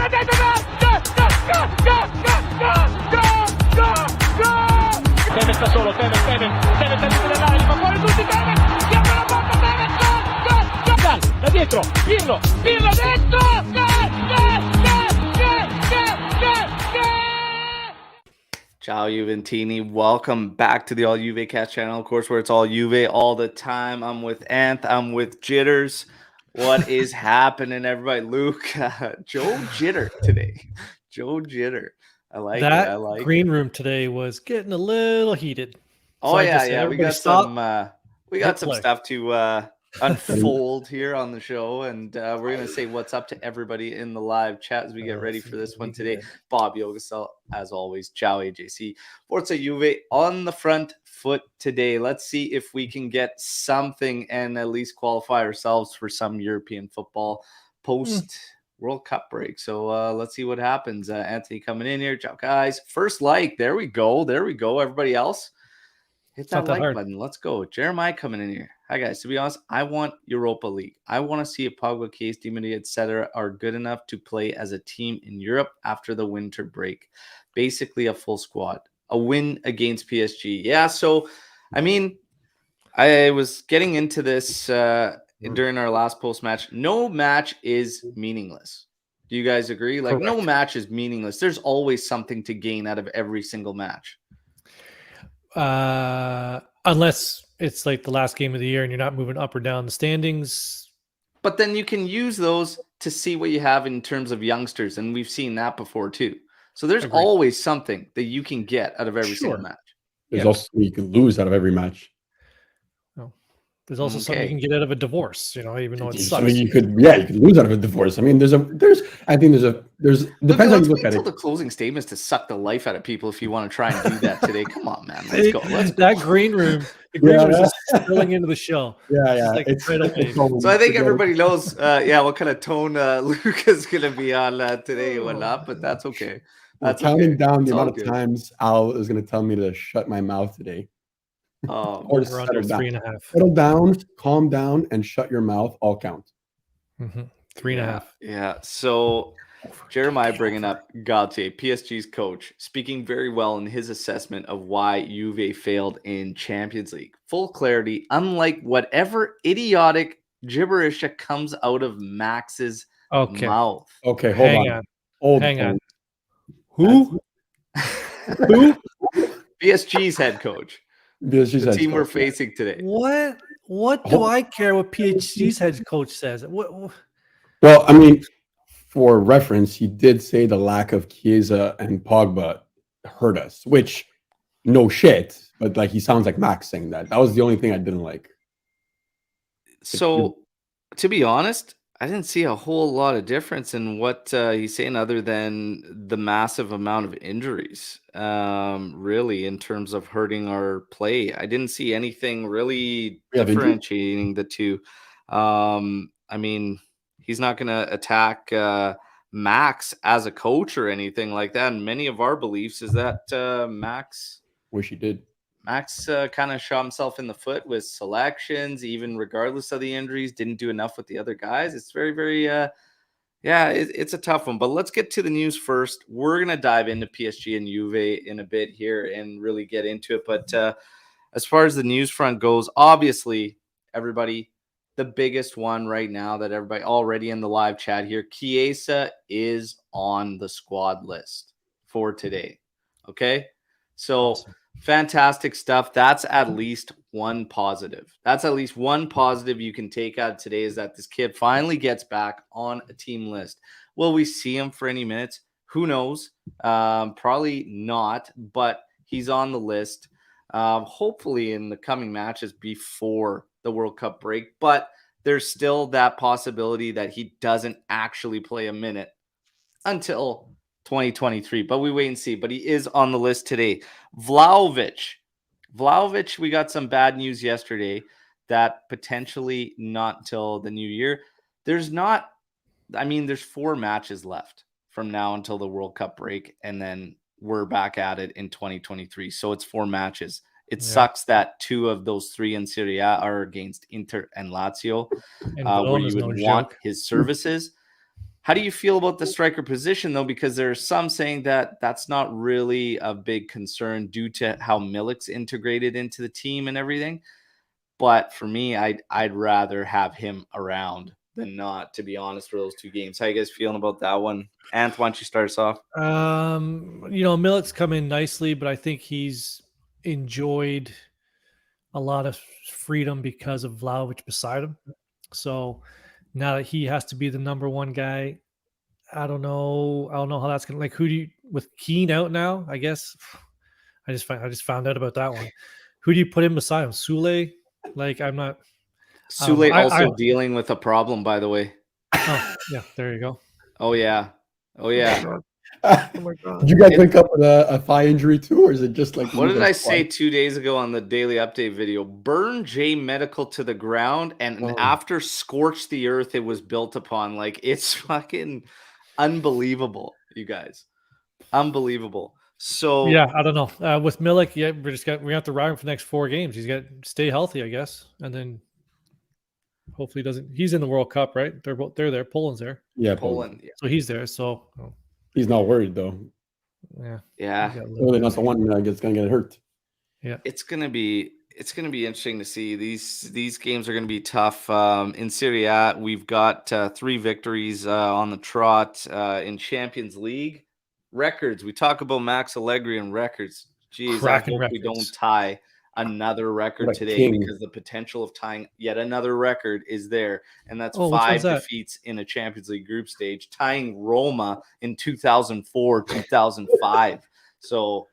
Tevez da solo, Tevez al limite dell'area, li fa fuori tutti, Tevez, si apre la porta, Tevez, gol, da dietro, Pirlo dentro, Ciao Juventini, welcome back to the All Juve Cast channel, of course, where it's all Juve all the time. I'm with Anth, I'm with Jitters. What is happening, everybody? Luca, Joe Jitter today. Joe Jitter. I like that. it. I like green it. room today was getting a little heated. Oh, So yeah. We got some play. stuff to unfold here on the show, and we're gonna say what's up to everybody in the live chat as we get ready for this one today. Bob Yogasel, as always, Ciao AJC, Forza Juve on the front foot today. Let's see if we can get something and at least qualify ourselves for some European football post World Cup break. So let's see what happens. Anthony coming in here. Ciao guys. First like. There we go. Everybody else, hit that like button. Let's go. Jeremiah coming in here. Hi, guys. To be honest, I want Europa League. I want to see if Pogba, Case, Di Maria, etc. are good enough to play as a team in Europe after the winter break. Basically, a full squad. A win against PSG. Yeah, so, I mean, I was getting into this during our last post-match. No match is meaningless. Do you guys agree? Like, no match is meaningless. There's always something to gain out of every single match. Unless it's like the last game of the year and you're not moving up or down the standings. But then you can use those to see what you have in terms of youngsters, and we've seen that before too. So there's always something that you can get out of every single match. There's also you can lose out of every match. There's also something you can get out of a divorce, even though it sucks. So you could lose out of a divorce. I mean, there's depends on how you look at it. The closing statements to suck the life out of people if you want to try and do that today. Come on, man. Let's go. That green room, is just spilling into the show. Yeah. So I think everybody knows, what kind of tone Luca's going to be on today and whatnot, but that's okay. That's counting down the amount of times Al is going to tell me to shut my mouth today. Or we're under 3.5. Settle down, calm down, and shut your mouth. All count. 3.5. Yeah. So Jeremiah bringing up Galtier, PSG's coach, speaking very well in his assessment of why Juve failed in Champions League. Full clarity, unlike whatever idiotic gibberish that comes out of Max's mouth. Okay, hold on. Who? PSG's head coach. The team we're facing today. What do I care what PSG's head coach says? Well, I mean, for reference, he did say the lack of Chiesa and Pogba hurt us, which no shit, but like he sounds like Max saying that. That was the only thing I didn't like. So, to be honest, I didn't see a whole lot of difference in what he's saying other than the massive amount of injuries, really, in terms of hurting our play. I didn't see anything really differentiating the two. I mean, he's not going to attack Max as a coach or anything like that. And many of our beliefs is that Max... Wish he did. Max kind of shot himself in the foot with selections, even regardless of the injuries, didn't do enough with the other guys. It's very, very, it's a tough one. But let's get to the news first. We're going to dive into PSG and Juve in a bit here and really get into it. But as far as the news front goes, obviously, everybody, the biggest one right now that everybody already in the live chat here, Chiesa is on the squad list for today. Okay? So... Awesome. Fantastic stuff. That's at least one positive. You can take out today is that this kid finally gets back on a team list. Will we see him for any minutes? Who knows? Probably not, but he's on the list. Hopefully in the coming matches before the World Cup break, but there's still that possibility that he doesn't actually play a minute until 2023, but we wait and see. But he is on the list today. Vlahovic, we got some bad news yesterday that potentially not till the new year. There's 4 matches left from now until the World Cup break, and then we're back at it in 2023. So it's 4 matches. It sucks that 2 of those 3 in Serie A are against Inter and Lazio, where you would want his services. How do you feel about the striker position, though? Because there's some saying that that's not really a big concern due to how Milik's integrated into the team and everything. But for me, I'd rather have him around than not, to be honest, for those 2 games. How you guys feeling about that one? Ant, why don't you start us off? Milik's come in nicely, but I think he's enjoyed a lot of freedom because of Vlahovic beside him. So now that he has to be the number 1 guy, I don't know how that's gonna, like, who do you, with Keane out now, I guess I just found out about that one. Who do you put in beside him? Sule? Like, I'm not. Sule also dealing with a problem, by the way. Oh yeah, there you go. Oh yeah. Oh my God. Did you guys wake up with a thigh injury too, or is it just like? What did I say 2 days ago on the daily update video? Burn J Medical to the ground, and after scorch the earth it was built upon. Like, it's fucking unbelievable, you guys. Unbelievable. So yeah, I don't know. With Milik, yeah, we have to ride him for the next 4 games. He's got to stay healthy, I guess, and then hopefully doesn't. He's in the World Cup, right? They're there. Poland's there. Yeah, Poland. Yeah. So he's there. So he's not worried though. Yeah. Really not the one that's gonna get hurt. Yeah. It's gonna be interesting to see. These games are gonna be tough. In Serie A, we've got 3 victories on the trot. In Champions League records, we talk about Max Allegri and records. Jeez, I hope we don't tie another record today, because the potential of tying yet another record is there, and that's 5 defeats in a Champions League group stage, tying Roma in 2004, 2005. So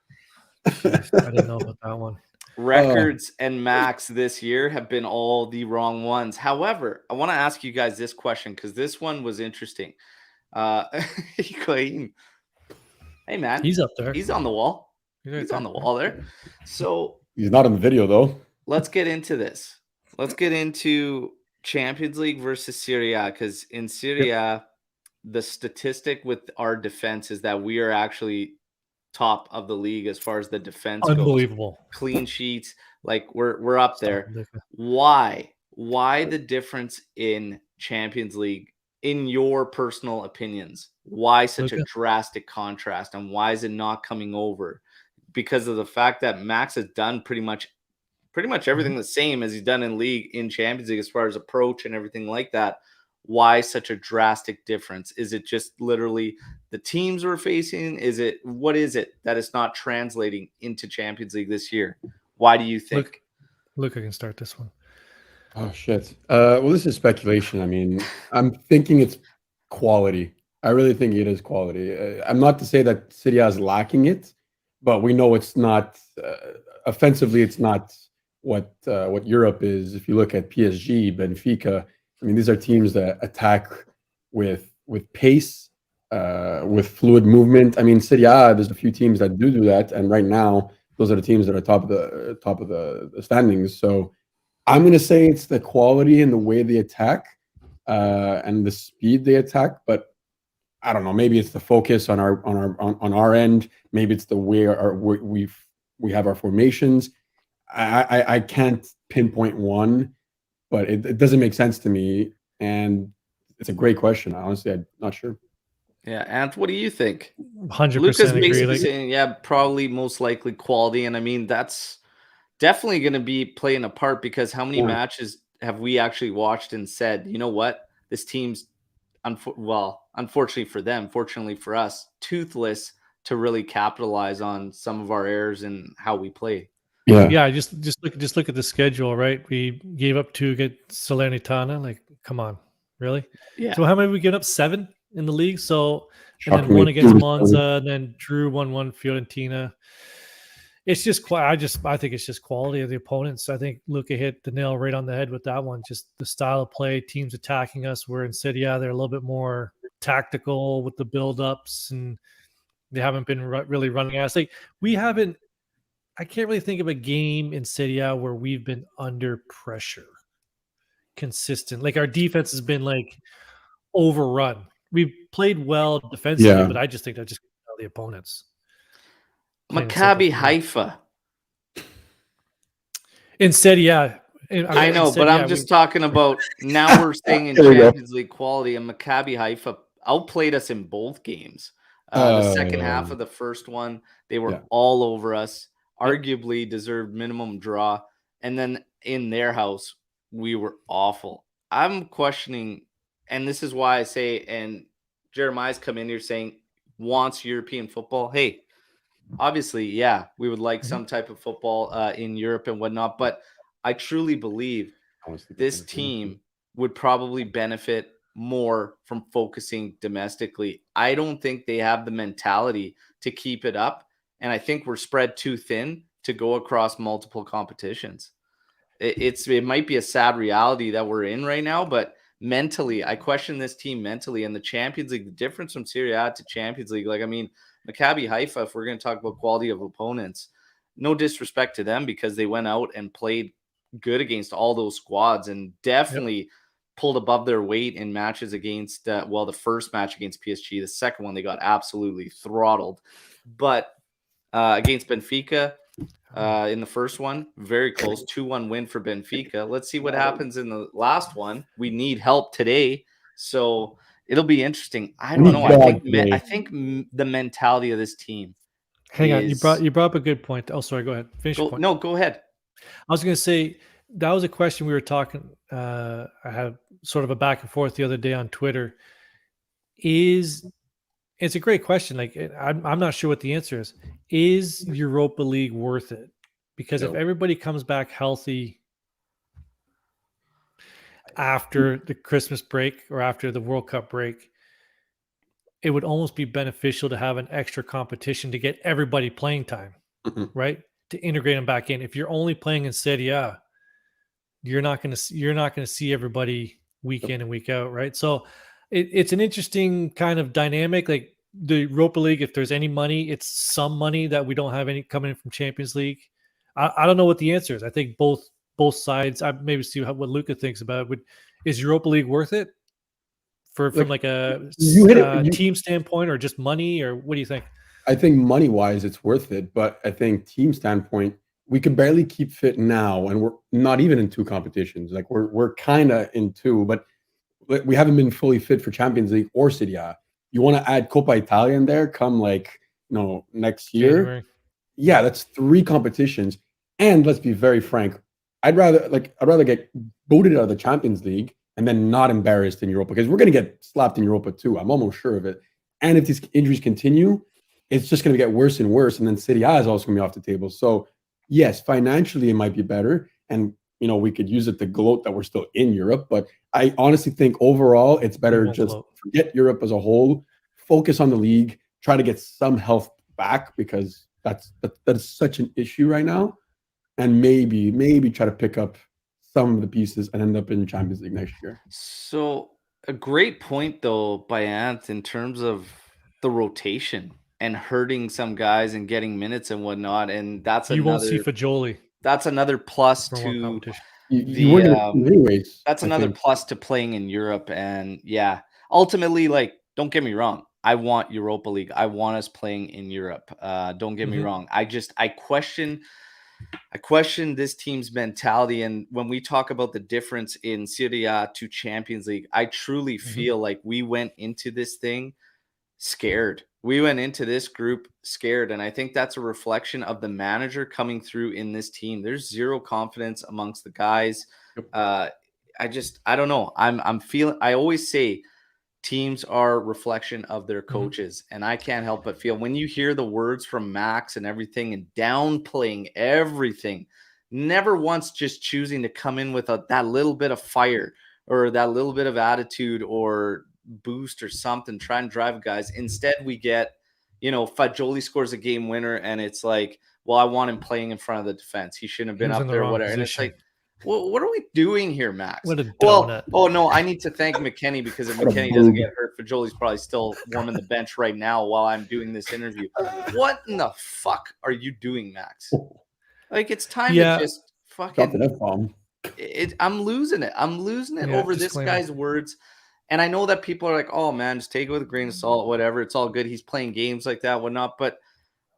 I didn't know about that one. Records and Max this year have been all the wrong ones. However, I want to ask you guys this question, because this one was interesting. Hey man, he's up there. He's on the wall. He's on the wall there. So he's not on the video though. Let's get into this. Let's get into Champions League versus Serie A, because in Serie A, the statistic with our defense is that we are actually top of the league as far as the defense Unbelievable. goes. Clean sheets, like we're up there. Why the difference in Champions League, in your personal opinions? Why such a drastic contrast, and why is it not coming over? Because of the fact that Max has done pretty much everything the same as he's done in league, in Champions League, as far as approach and everything like that. Why such a drastic difference? Is it just literally the teams we're facing? What is it that is not translating into Champions League this year? Why do you think? Luca can start this one. Oh shit. Well, this is speculation. I mean, I'm thinking it's quality. I really think it is quality. I'm not to say that Serie A is lacking it, but we know it's not offensively. It's not what Europe is. If you look at PSG, Benfica, I mean, these are teams that attack with pace, with fluid movement. I mean, Serie A, there's a few teams that do that, and right now, those are the teams that are top of the standings. So, I'm going to say it's the quality and the way they attack, and the speed they attack. But I don't know. Maybe it's the focus on our end. Maybe it's the way we have our formations. I can't pinpoint one, but it doesn't make sense to me. And it's a great question. Honestly, I'm not sure. Yeah, Ant, what do you think? 100% Luca's agree. basically saying, yeah, probably most likely quality. And I mean, that's definitely going to be playing a part, because how many matches have we actually watched and said, you know what, this team's, unfortunately for them, fortunately for us, toothless to really capitalize on some of our errors and how we play. Yeah. Just look at the schedule, right? We gave up 2 against Salernitana. Like, come on, really? Yeah. So how many we get up? 7 in the league. So, and then 1 against Monza, and then drew 1-1 Fiorentina. It's just I think it's just quality of the opponents. I think Luca hit the nail right on the head with that one. Just the style of play, teams attacking us. We're in Serie A, they're a little bit more tactical with the build-ups, and they haven't been really running at us. Like, I can't really think of a game in Serie A where we've been under pressure consistent. Like, our defense has been like overrun. We've played well defensively, but I just think that's just the opponents. Maccabi Haifa. In Serie A. I know, but I'm just talking about now we're staying in Champions League quality, and Maccabi Haifa, outplayed us in both games. The second half of the first one, they were all over us, arguably deserved minimum draw. And then in their house, we were awful. I'm questioning, and this is why I say, and Jeremiah's come in here saying wants European football. Hey, obviously, yeah, we would like some type of football in Europe and whatnot, but I truly believe this team would probably benefit more from focusing domestically. I don't think they have the mentality to keep it up, and I think we're spread too thin to go across multiple competitions. It might be a sad reality that we're in right now, but mentally, I question this team mentally. And the Champions League, the difference from Serie A to Champions League, like, I mean, Maccabi Haifa, if we're going to talk about quality of opponents, no disrespect to them because they went out and played good against all those squads and definitely pulled above their weight in matches against, the first match against PSG, the second one, they got absolutely throttled. But against Benfica, in the first one, very close, 2-1 win for Benfica. Let's see what happens in the last one. We need help today, so it'll be interesting. I don't know. I think the mentality of this team. Hang on, you brought up a good point. Oh, sorry. Go ahead. Finish your point. No, go ahead. I was going to say that was a question we were talking. I had sort of a back and forth the other day on Twitter. It's a great question. Like, I'm not sure what the answer is. Is Europa League worth it? Because if everybody comes back healthy after the Christmas break or after the World Cup break, it would almost be beneficial to have an extra competition to get everybody playing time, right? To integrate them back in. If you're only playing in Serie A, you're not going to see everybody week in and week out, right? So it's an interesting kind of dynamic. Like the Europa League, if there's any money, it's some money that we don't have any coming in from Champions League. I don't know what the answer is. I think both sides. I maybe see what Luca thinks about it. Is Europa League worth it from like a team standpoint, or just money, or what do you think? I think money wise, it's worth it, but I think team standpoint, we can barely keep fit now, and we're not even in two competitions. Like we're kind of in two, but we haven't been fully fit for Champions League or Serie A. You want to add Coppa Italia in there come next year? January. Yeah, that's 3 competitions. And let's be very frank, I'd rather get booted out of the Champions League and then not embarrassed in Europa, because we're going to get slapped in Europa too. I'm almost sure of it. And if these injuries continue, it's just going to get worse and worse. And then Serie A is also going to be off the table. So yes, financially it might be better, and we could use it to gloat that we're still in Europe. But I honestly think overall it's better just forget Europe as a whole, focus on the league, try to get some health back, because that is such an issue right now. And maybe try to pick up some of the pieces and end up in Champions League next year. So a great point though by Ant in terms of the rotation and hurting some guys and getting minutes and whatnot. And won't see Fajoli. That's another plus to another plus to playing in Europe. And yeah, ultimately, like, don't get me wrong, I want Europa League. I want us playing in Europe. Don't get me wrong. I question this team's mentality. And when we talk about the difference in Serie A to Champions League, I truly feel like we went into this thing scared. We went into this group scared. And I think that's a reflection of the manager coming through in this team. There's zero confidence amongst the guys. I don't know. I always say teams are a reflection of their coaches. And I can't help but feel when you hear the words from Max and everything and downplaying everything, never once just choosing to come in with that little bit of fire or that little bit of attitude or boost or something, try and drive guys. Instead, we get, Fajoli scores a game winner and it's like, well, I want him playing in front of the defense. He shouldn't have been up there or whatever. And it's like, well, what are we doing here, Max? What a donut. Oh no, I need to thank McKenny, because if McKenny doesn't get hurt, Fajoli's probably still warming the bench right now while I'm doing this interview. What in the fuck are you doing, Max? Like, it's time to just fucking I'm losing it. I'm losing it over this guy's words. And I know that people are like, oh man, just take it with a grain of salt, whatever. It's all good. He's playing games like that, whatnot. But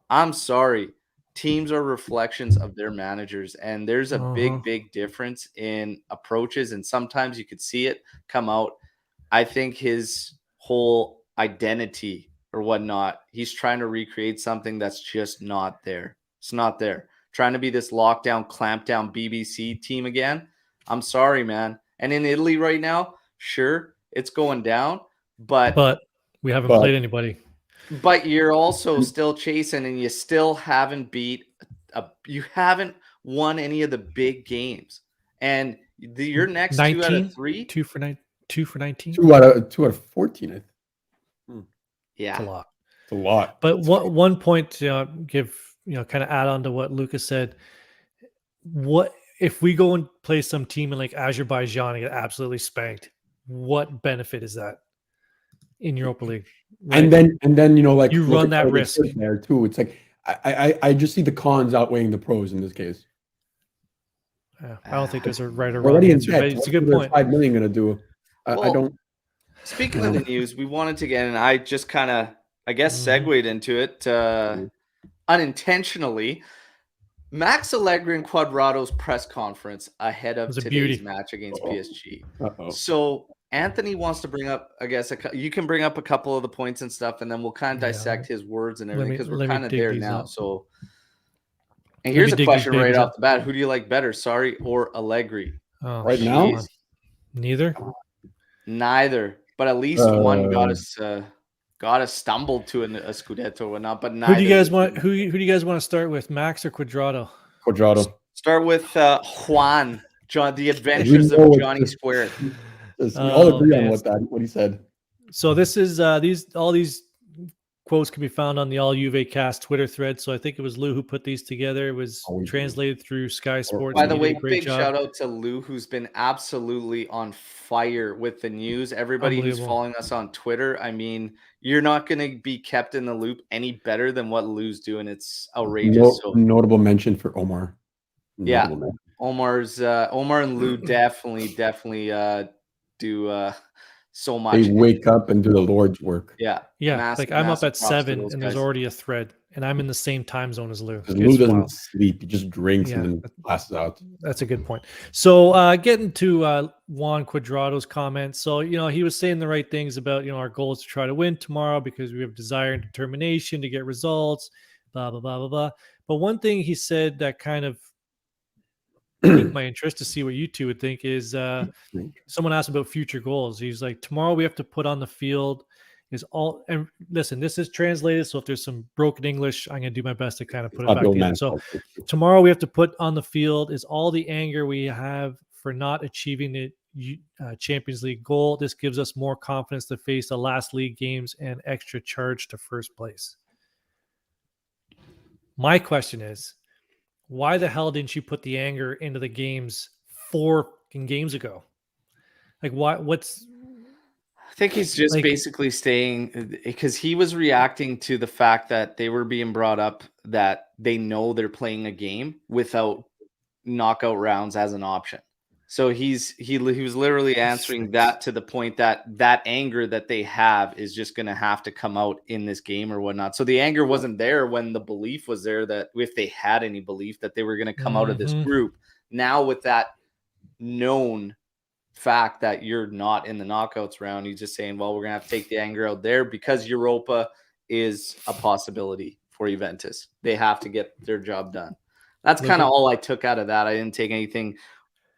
I'm sorry. Teams are reflections of their managers, and there's a big difference in approaches, and sometimes you could see it come out. I think his whole identity or whatnot. He's trying to recreate something that's just not there. It's not there. Trying to be this lockdown, clampdown BBC team again. I'm sorry, man. And in Italy right now, sure, it's going down, but we haven't played anybody. But you're also still chasing, and you still haven't you haven't won any of the big games. And your next 19? 2 out of 3, 2 for 19, 2 out of 14. Yeah, it's a lot. It's a lot. But one point to give, kind of add on to what Luca said. What if we go and play some team in like Azerbaijan and get absolutely spanked? What benefit is that in Europa League? Right? And then like you run that risk there too. It's like I just see the cons outweighing the pros in this case. I don't think there's a right or wrong Already answer. But it's a good point. 5 million going to do? I don't. Speaking of the news, we wanted to get, and I just kind of, I guess, segued into it unintentionally. Max Allegri and Quadrado's press conference ahead of today's match against PSG. So Anthony wants to bring up, I guess, you can bring up a couple of the points and stuff, and then we'll kind of dissect his words and everything, because we're kind of there now. So, and here's a question right off the bat: who do you like better, Sarri or Allegri? Right now, neither. But at least one got us stumbled to a Scudetto or whatnot. But neither. Who do you guys want? Who do you guys want to start with, Max or Quadrado? Quadrado. Start with Juan, The Adventures of Johnny Square. We all agree on what he said. So this is all these quotes can be found on the All Juve Cast Twitter thread. So I think it was Lou who put these together. It was translated through Sky Sports. By the way, big shout out to Lou, who's been absolutely on fire with the news. Everybody who's following us on Twitter, I mean, you're not going to be kept in the loop any better than what Lou's doing. It's outrageous. Notable mention for Omer. Omar and Lou definitely do so much. They wake up and do the Lord's work. Yeah. Like I'm up at 7 and there's already a thread, and I'm in the same time zone as Lou. Lou doesn't sleep; he just drinks and then passes out. That's a good point. So getting to Juan Quadrado's comments. So he was saying the right things about our goal is to try to win tomorrow because we have desire and determination to get results. Blah blah blah blah blah. But one thing he said that kind of piqued my interest to see what you two would think is someone asked about future goals. He's like, tomorrow we have to put on the field is all, and listen, this is translated, so if there's some broken English, I'm going to do my best to kind of put it back in. So tomorrow we have to put on the field is all the anger we have for not achieving the Champions League goal. This gives us more confidence to face the last league games and extra charge to first place. My question is, why the hell didn't you put the anger into the games 4 games ago? Like, why? I think he's just basically staying, because he was reacting to the fact that they were being brought up that they know they're playing a game without knockout rounds as an option. So he was literally answering that to the point that anger that they have is just going to have to come out in this game or whatnot. So the anger wasn't there when the belief was there that if they had any belief that they were going to come out of this group. Now with that known fact that you're not in the knockouts round, he's just saying, well, we're going to have to take the anger out there because Europa is a possibility for Juventus. They have to get their job done. That's kind of all I took out of that. I didn't take anything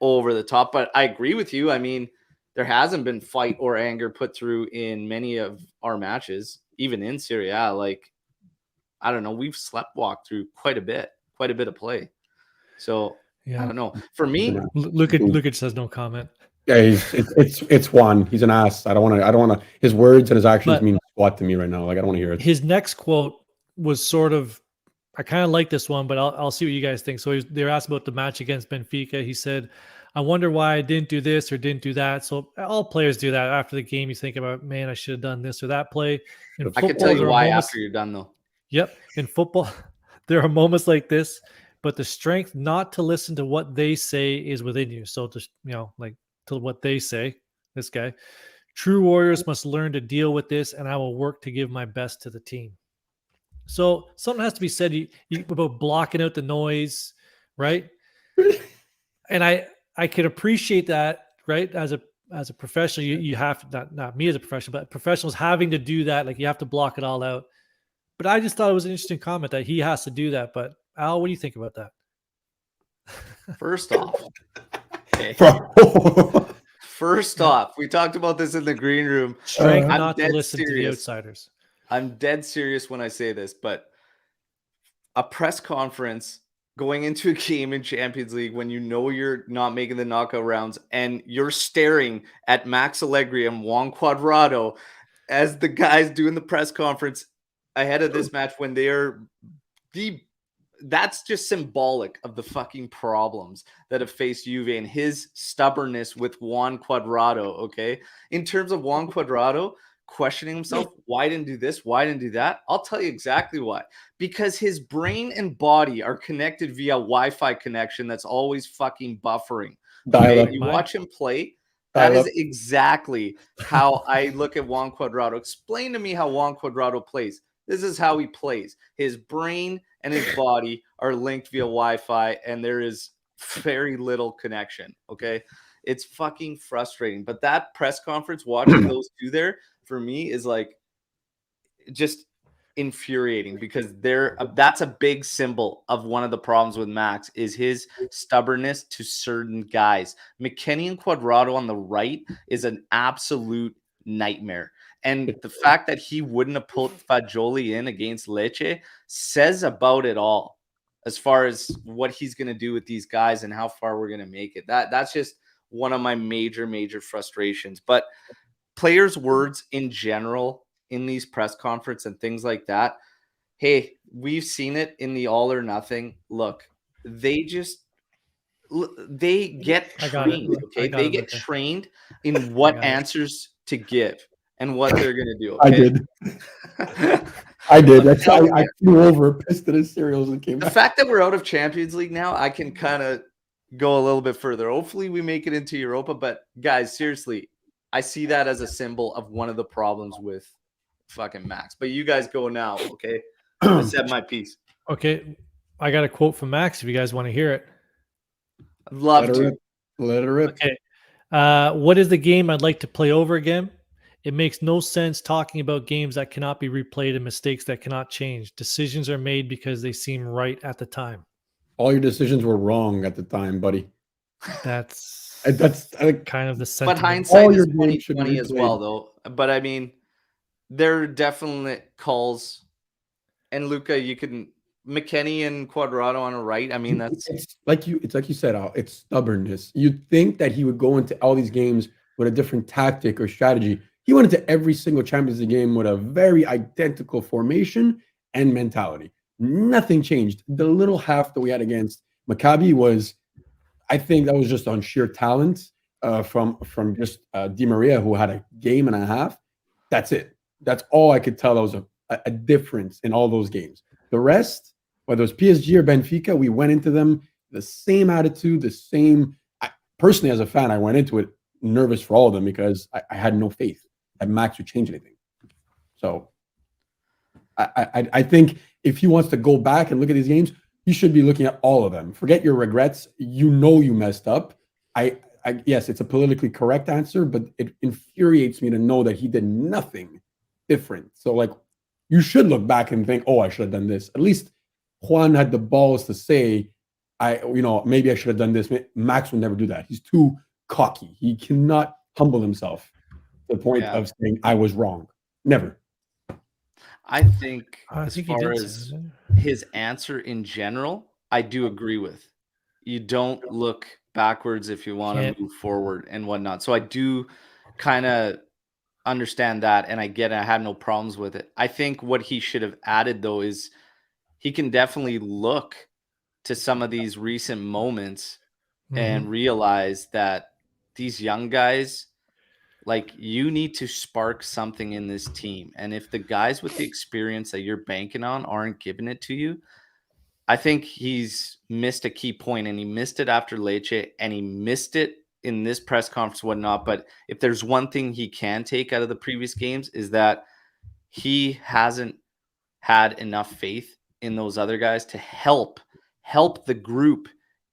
over the top, but I agree with you. I mean, there hasn't been fight or anger put through in many of our matches, even in Serie A. Like, I don't know, we've sleptwalked through quite a bit of play. So I don't know. For me, Luca says no comment. Yeah, it's Juan. He's an ass. I don't want to. His words and his actions mean squat to me right now. Like, I don't want to hear it. His next quote was sort of, I kind of like this one, but I'll see what you guys think. So they were asked about the match against Benfica. He said, I wonder why I didn't do this or didn't do that. So all players do that after the game. You think about, man, I should have done this or that play. I can tell you why after you're done, though. Yep. In football, there are moments like this, but the strength not to listen to what they say is within you. So just, like to what they say, this guy, true warriors must learn to deal with this, and I will work to give my best to the team. So something has to be said about blocking out the noise, right? And I could appreciate that, right? As as a professional, you have to, not me as a professional, but professionals having to do that. Like you have to block it all out. But I just thought it was an interesting comment that he has to do that. But Al, what do you think about that? First off, okay. First off, we talked about this in the green room. Strength I'm not to dead listen to the serious. outsiders. I'm dead serious when I say this, but a press conference going into a game in Champions League when you know you're not making the knockout rounds and you're staring at Max Allegri and Juan Cuadrado as the guys doing the press conference ahead of this match when they are that's just symbolic of the fucking problems that have faced Juve and his stubbornness with Juan Cuadrado, okay? In terms of Juan Cuadrado questioning himself, why didn't do this, why didn't do that? I'll tell you exactly why. Because his brain and body are connected via Wi-Fi connection that's always fucking buffering. Okay? You watch him play, that is exactly how I look at Juan Cuadrado. Explain to me how Juan Cuadrado plays. This is how he plays. His brain and his body are linked via Wi-Fi, and there is very little connection, okay? It's fucking frustrating. But that press conference, watching those two there, for me, is like just infuriating because that's a big symbol of one of the problems with Max is his stubbornness to certain guys. McKennie and Cuadrado on the right is an absolute nightmare. And the fact that he wouldn't have put Fagioli in against Lecce says about it all as far as what he's going to do with these guys and how far we're going to make it. That's just one of my major frustrations. But players' words in general in these press conferences and things like that, hey, we've seen it in the all or nothing. Look, they get trained, okay? They get trained in what answers to give and what they're going to do, okay? I did. I flew over, pissed at his cereals and came back. The fact that we're out of Champions League now, I can kind of go a little bit further. Hopefully we make it into Europa, but guys, seriously, I see that as a symbol of one of the problems with fucking Max. But you guys go now, okay? I said my piece. Okay, I got a quote from Max if you guys want to hear it. I'd love to. Let her rip. Okay. What is the game I'd like to play over again? It makes no sense talking about games that cannot be replayed and mistakes that cannot change. Decisions are made because they seem right at the time. All your decisions were wrong at the time, buddy. That's kind of the sentiment. But hindsight is 2020 as well, though. But I mean, there are definitely calls. And Luca, you can McKennie and Cuadrado on a right. I mean, that's it's like you said, Al, it's stubbornness. You'd think that he would go into all these games with a different tactic or strategy. He went into every single Champions League game with a very identical formation and mentality. Nothing changed. The little half that we had against Maccabi was, I think that was just on sheer talent from just Di Maria, who had a game and a half. That's it. That's all I could tell. That was a difference in all those games. The rest, whether it was PSG or Benfica, we went into them the same attitude, the same. Personally, as a fan, I went into it nervous for all of them because I had no faith that Max would change anything. So I think if he wants to go back and look at these games, you should be looking at all of them. Forget your regrets. You know you messed up. Yes, it's a politically correct answer, but it infuriates me to know that he did nothing different. So, like, you should look back and think, oh, I should have done this. At least Juan had the balls to say, maybe I should have done this. Max would never do that. He's too cocky. He cannot humble himself to the point of saying, I was wrong. Never. I think as far as his answer in general, I do agree with. You don't look backwards if you want to move forward and whatnot. So I do kind of understand that, and I get it. I had no problems with it. I think what he should have added, though, is he can definitely look to some of these recent moments and realize that these young guys, like, you need to spark something in this team. And if the guys with the experience that you're banking on aren't giving it to you, I think he's missed a key point, and he missed it after Lecce, and he missed it in this press conference, whatnot. But if there's one thing he can take out of the previous games is that he hasn't had enough faith in those other guys to help the group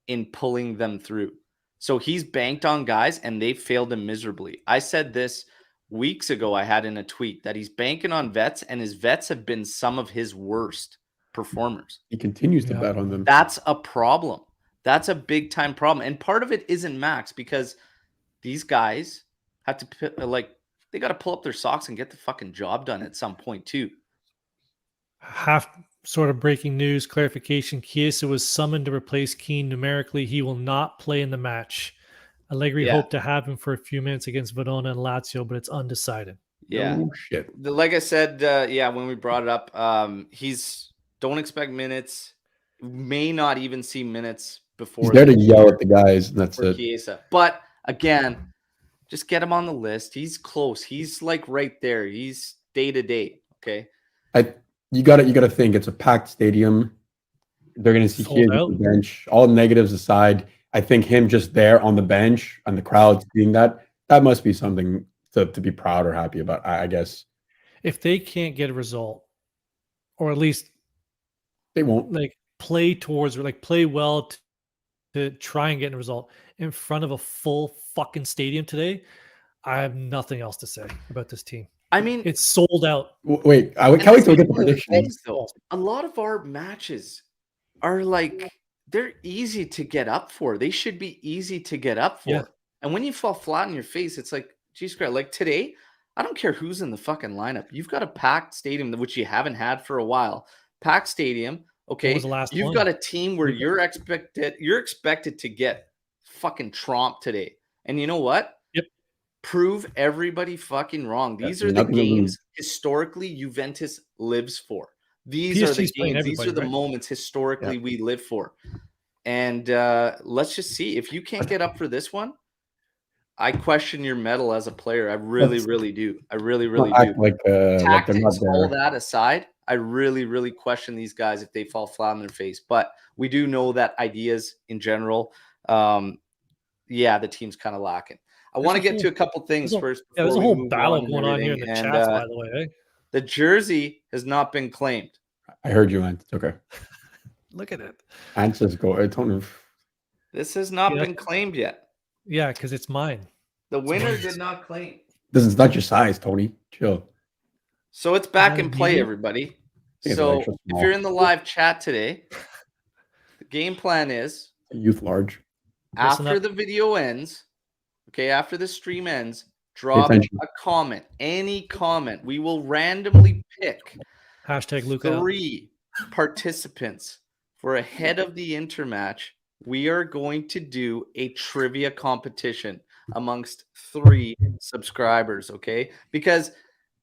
in pulling them through. So he's banked on guys, and they failed him miserably. I said this weeks ago. I had in a tweet that he's banking on vets, and his vets have been some of his worst performers. He continues to bet on them. That's a problem. That's a big time problem. And part of it isn't Max, because these guys have to they got to pull up their socks and get the fucking job done at some point too. Half sort of breaking news clarification. Chiesa was summoned to replace Keane numerically. He will not play in the match. Allegri hoped to have him for a few minutes against Verona and Lazio, but it's undecided. Yeah. Oh, shit. Like I said, when we brought it up, don't expect minutes. May not even see minutes before. He's there to yell at the guys, and that's it. Chiesa. But again, just get him on the list. He's close. He's like right there. He's day to day. Okay. You gotta think it's a packed stadium. They're gonna see Chiesa on the bench. All negatives aside, I think him just there on the bench and the crowd seeing that must be something to be proud or happy about, I guess. If they can't get a result, or at least they won't play well to try and get a result in front of a full fucking stadium today, I have nothing else to say about this team. I mean, it's sold out. Wait, I can't wait to get the predictions. A lot of our matches are they're easy to get up for. They should be easy to get up for. Yeah. And when you fall flat on your face, it's like, geez, Christ, like today, I don't care who's in the fucking lineup. You've got a packed stadium, which you haven't had for a while. Packed stadium. Okay. You've got a team where you're expected to get fucking tromped today. And you know what? Yep. Prove everybody fucking wrong. These are the games historically Juventus lives for. These are the games. These are the moments historically we live for. And let's just see. If you can't get up for this one, I question your mettle as a player. I really, really do. I really, really do. Tactics, all that aside, I really, really question these guys if they fall flat on their face. But we do know that ideas in general, the team's kind of lacking. I want to get to a couple things first. There's a whole battle going on here in the chats, by the way. Eh? The jersey has not been claimed. I heard you, Ant. It's okay. Look at it. Ant just go. I don't know. This has not been claimed yet. Yeah, because it's mine. The winner did not claim. This is not your size, Tony. Chill. So it's back in play, everybody. So if you're in the live chat today, the game plan is youth large. After the video ends, after the stream ends, drop a comment, any comment. We will randomly pick #Luca 3 participants for ahead of the intermatch. We are going to do a trivia competition amongst 3 subscribers, okay?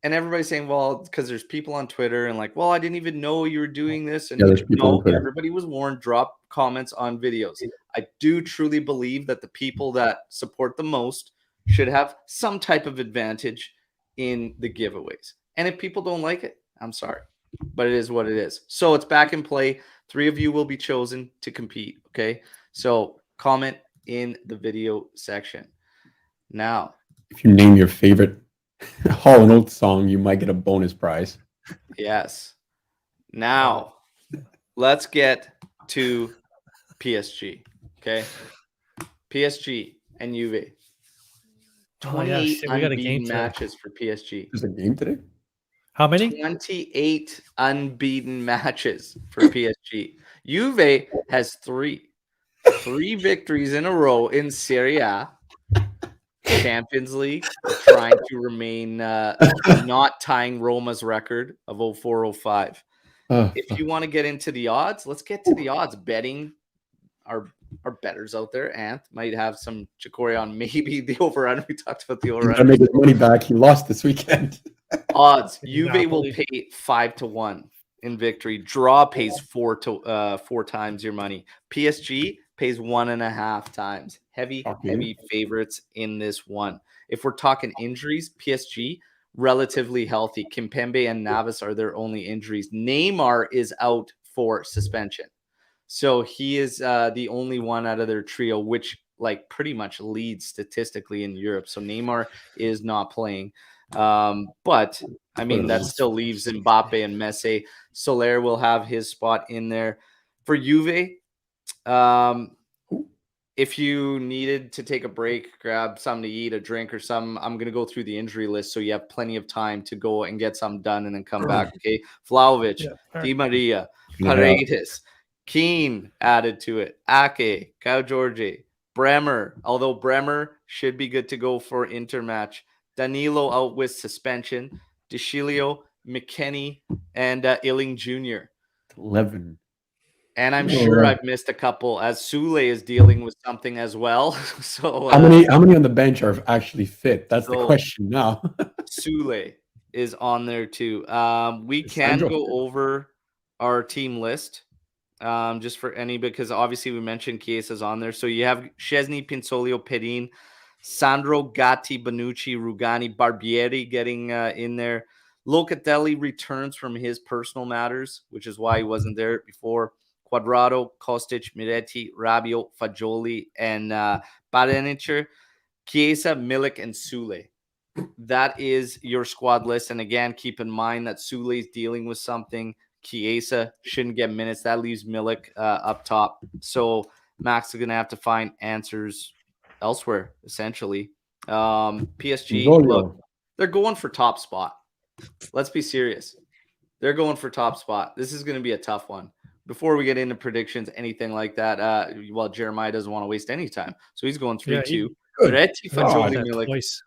And everybody's saying, well, because there's people on Twitter and well, I didn't even know you were doing this. And everybody was warned, drop comments on videos. I do truly believe that the people that support the most should have some type of advantage in the giveaways. And if people don't like it, I'm sorry, but it is what it is. So it's back in play. 3 of you will be chosen to compete. Okay. So comment in the video section. Now, if you name your favorite Hall & Oates song, you might get a bonus prize. Yes. Now, let's get to PSG. Okay. PSG and Juve. 28 unbeaten matches for PSG. There's a game today? How many? 28 unbeaten matches for PSG. Juve has 3 victories in a row in Serie A. Champions League, trying to remain not tying Roma's record of 04-05. If you want to get into the odds, let's get to the odds. Betting our bettors out there. Ant might have some chicory on maybe the over-under. We talked about the over-under. He's gonna make his money back. He lost this weekend. Odds. Juve will pay 5-1 in victory. Draw pays 4 times your money. PSG pays 1.5 times. Heavy favorites in this one. If we're talking injuries, PSG relatively healthy. Kimpembe and Navas are their only injuries. Neymar is out for suspension. So he is the only one out of their trio, which pretty much leads statistically in Europe. So Neymar is not playing. But I mean, that still leaves Mbappe and Messi. Soler will have his spot in there. For Juve, if you needed to take a break, grab something to eat, a drink or something, I'm going to go through the injury list so you have plenty of time to go and get something done and then come back. Okay. Vlahovic, Yeah, all Di Maria, Yeah. Paredes, Keane added to it, Ake, Kyle George, Bremer, although Bremer should be good to go for intermatch. Danilo out with suspension, DeCilio, McKennie, and Illing Jr. 11. And I'm Oh, sure wow. I've missed a couple as Sule is dealing with something as well. So How many on the bench are actually fit? That's the so- question now. Sule is on there too. We Is can Sandro go fit? over our team list just for any, because obviously we mentioned Chiesa's on there. So you have Szczesny, Pinsolio, Pedin, Sandro, Gatti, Bonucci, Rugani, Barbieri getting in there. Locatelli returns from his personal matters, which is why he wasn't there before. Quadrado, Kostic, Miretti, Rabiot, Fagioli, and Barenicer, Chiesa, Milik, and Sule. That is your squad list. And again, keep in mind that Sule is dealing with something. Chiesa shouldn't get minutes. That leaves Milik up top. So Max is going to have to find answers elsewhere, essentially. PSG, Zolio. look, they're going for top spot. Let's be serious. They're going for top spot. This is going to be a tough one. Before we get into predictions, anything like that, well, Jeremiah doesn't want to waste any time. So he's going 3-2. Good Miretti, I tried Fagioli, that Milik. twice.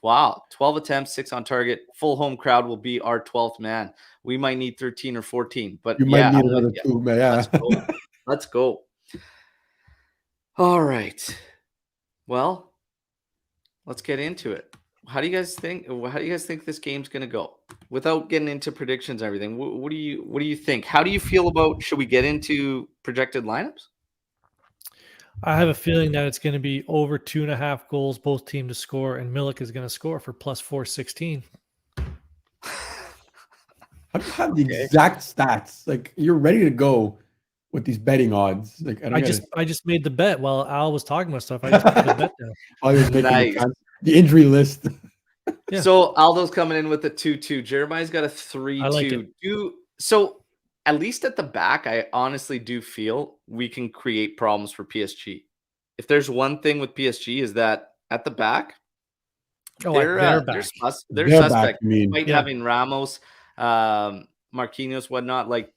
Wow. 12 attempts, 6 on target. Full home crowd will be our 12th man. We might need 13 or 14. But You yeah, might need another 2, man. Yeah. let's go. Let's go. All right. Well, let's get into it. How do you guys think this game's going to go? Without getting into predictions and everything, what do you think? How do you feel about, should we get into projected lineups? I have a feeling that it's going to be over 2.5 goals, both teams to score, and Milik is going to score for plus 416. How do you have the exact stats? Like, you're ready to go with these betting odds. Like, I just made the bet while Al was talking about stuff. I just put the bet down. I was making Nice. the injury list. Yeah. So Aldo's coming in with a 2-2. Jeremiah's got a 3-2. I like it. So at least at the back, I honestly do feel we can create problems for PSG. If there's one thing with PSG is that at the back, they're back. they're They're suspect. back, I mean. Despite Yeah. having Ramos, Marquinhos, whatnot, like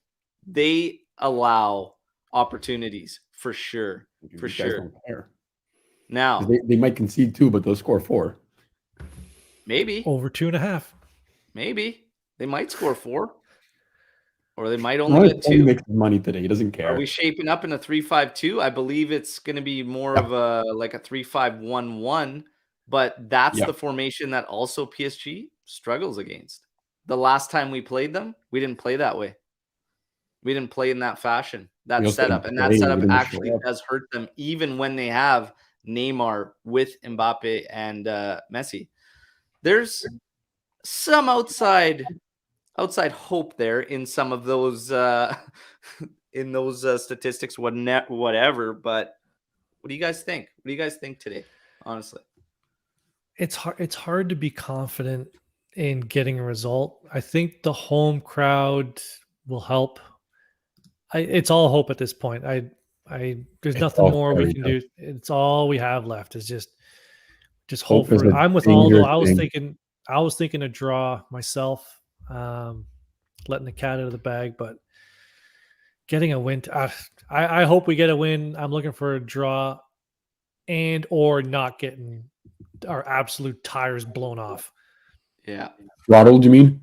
they allow opportunities for sure. For These guys sure. don't care. Now, They might concede 2, but they'll score 4. maybe Over 2.5. Maybe they might score 4, or they might Only only get 2. makes money today. He doesn't care. Are we shaping up in a 3-5-2? I believe it's going to be more of a like a 3-5-1-1, but that's the formation that also PSG struggles against. The last time we played them, we didn't play that way. We didn't play in that fashion, that We also setup, didn't and that play, setup we didn't actually show up. does hurt them, even when they have Neymar with Mbappe and Messi. There's some outside hope there in some of those in those statistics, whatever. But what do you guys think? What do you guys think today? Honestly, It's hard to be confident in getting a result. I think the home crowd will help. It's all hope at this point. There's nothing all more we fairy can tale. do. It's all we have left is just Hope hope is for. a I'm with Aldo. dangerous thing. I was thinking a draw myself, letting the cat out of the bag, but getting a win. I hope we get a win. I'm looking for a draw, and or not getting our absolute tires blown off. yeah. Throttled, you mean?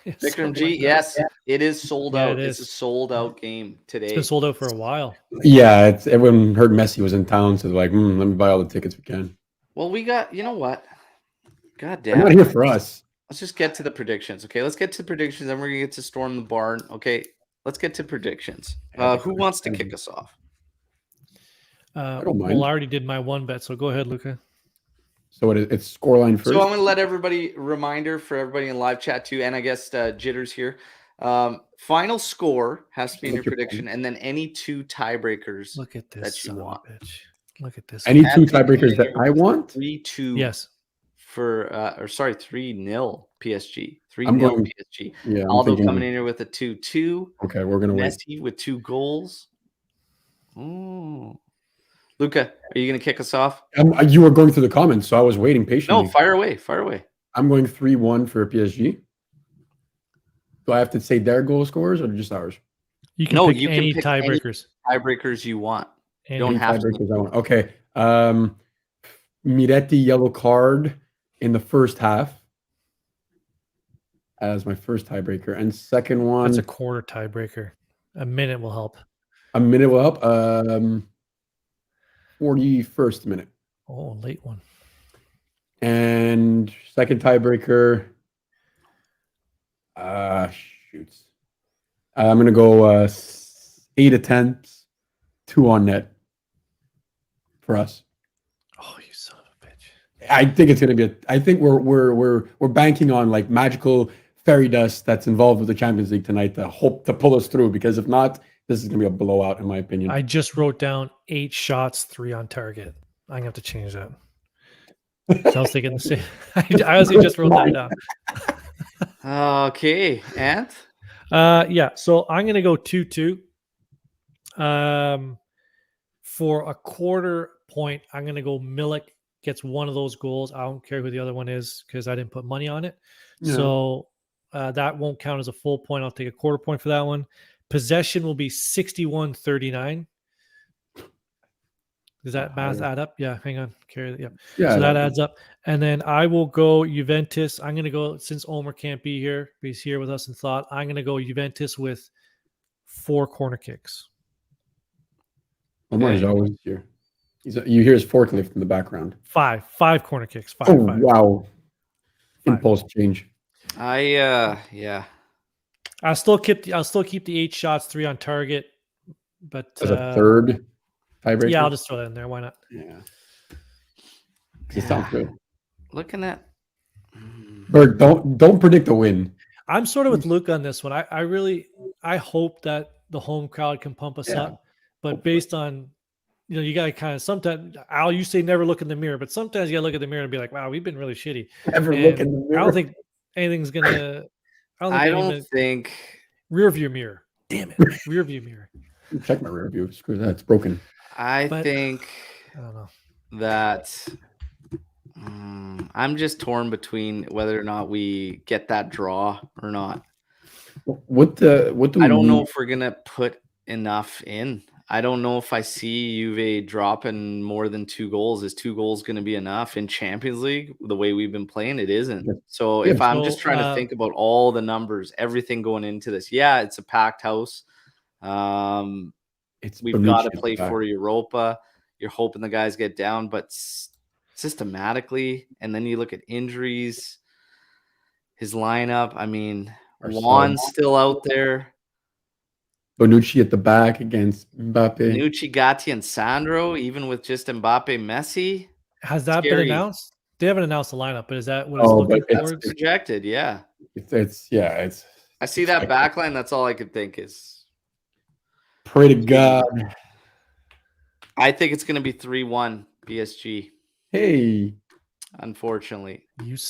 Vikram Something G, like that. yes, it is sold Yeah, out. it It's a is. sold out game today. It's been sold out for a while. Yeah, everyone heard Messi was in town, so they're like, let me buy all the tickets we can. Well, we got, you know what? God They're damn. not here for us. Let's just get to the predictions. Okay, let's get to the predictions. Then we're gonna get to storm the barn. Okay, let's get to predictions. Who wants to kick us off? I don't mind. Well, I already did my one bet, so go ahead, Luca. So it's scoreline first. So I'm going to let everybody, reminder for everybody in live chat too, and I guess Jitters here. Final score has to be in your prediction, and then any 2 tiebreakers. Look at this that you son of a want. bitch. Look at this. Any one. 2 tiebreakers that I want? 3-2 Yes. for 3-0 PSG. 3-0 I'm going- PSG. Yeah, I'm Aldo thinking, coming in here with a 2-2. okay, we're gonna wait. Messi with 2 goals. Ooh. Luca, are you going to kick us off? You were going through the comments, so I was waiting patiently. No, fire away. Fire away. I'm going 3-1 for PSG. Do I have to say their goal scorers or just ours? You can pick any tiebreakers. Tiebreakers you want. You Any don't have to. tiebreakers I want. Okay. Miretti yellow card in the first half as my first tiebreaker. And second one. That's a quarter tiebreaker. A minute will help. A minute will help. 41st minute. Oh, late one. And second tiebreaker. Shoots. I'm gonna go 8 attempts, 2 on net for us. Oh, you son of a bitch! I think it's gonna be. I think we're banking on like magical fairy dust that's involved with the Champions League tonight to hope to pull us through. Because if not, this is gonna be a blowout in my opinion. I just wrote down 8 shots, 3 on target. I'm gonna have to change that. So I was thinking the same. I honestly just wrote that down. Okay, Ant? Yeah, so I'm going to go 2-2. For a quarter point, I'm going to go Milik gets one of those goals. I don't care who the other one is because I didn't put money on it. Yeah. So that won't count as a full point. I'll take a quarter point for that one. Possession will be 61-39. Does that math add up? Yeah, hang on. Carry that. Yeah. So that adds up. And then I will go Juventus. I'm going to go, since Omer can't be here, but he's here with us in thought, I'm going to go Juventus with 4 corner kicks. Omer is always here. You hear his forklift in the background. 5 corner kicks. 5. Wow. 5. Impulse change. Yeah. I'll still keep the 8 shots, 3 on target. But as a third tiebreaker? Yeah, I'll just throw that in there. Why not? Yeah. It sounds good. Looking at Berg, don't predict a win. I'm sort of with Luca on this one. I hope that the home crowd can pump us up, but based on, you got to kind of sometimes, Al, you say never look in the mirror, but sometimes you got to look at the mirror and be like, wow, we've been really shitty. Never look in the mirror. I don't think anything's gonna. I don't think rear view mirror. Damn it, rear view mirror. Check my rear view. Screw that, it's broken. I think I don't know that I'm just torn between whether or not we get that draw or not. What do I don't know if we're gonna put enough in. I don't know if I see Juve dropping more than 2 goals. Is 2 goals going to be enough in Champions League? The way we've been playing, it isn't. So if I'm just trying to think about all the numbers, everything going into this, it's a packed house. We've got to play for Europa. You're hoping the guys get down, but systematically, and then you look at injuries, his lineup. I mean, Juan's still out there. Bonucci at the back against Mbappe. Bonucci, Gatti, and Sandro, even with just Mbappe, Messi. Has that been announced? They haven't announced the lineup, but is that what it's looking towards? It's projected, yeah. It's I see that backline. That's all I could think is. Pray to God. I think it's going to be 3-1 PSG. Hey. Unfortunately.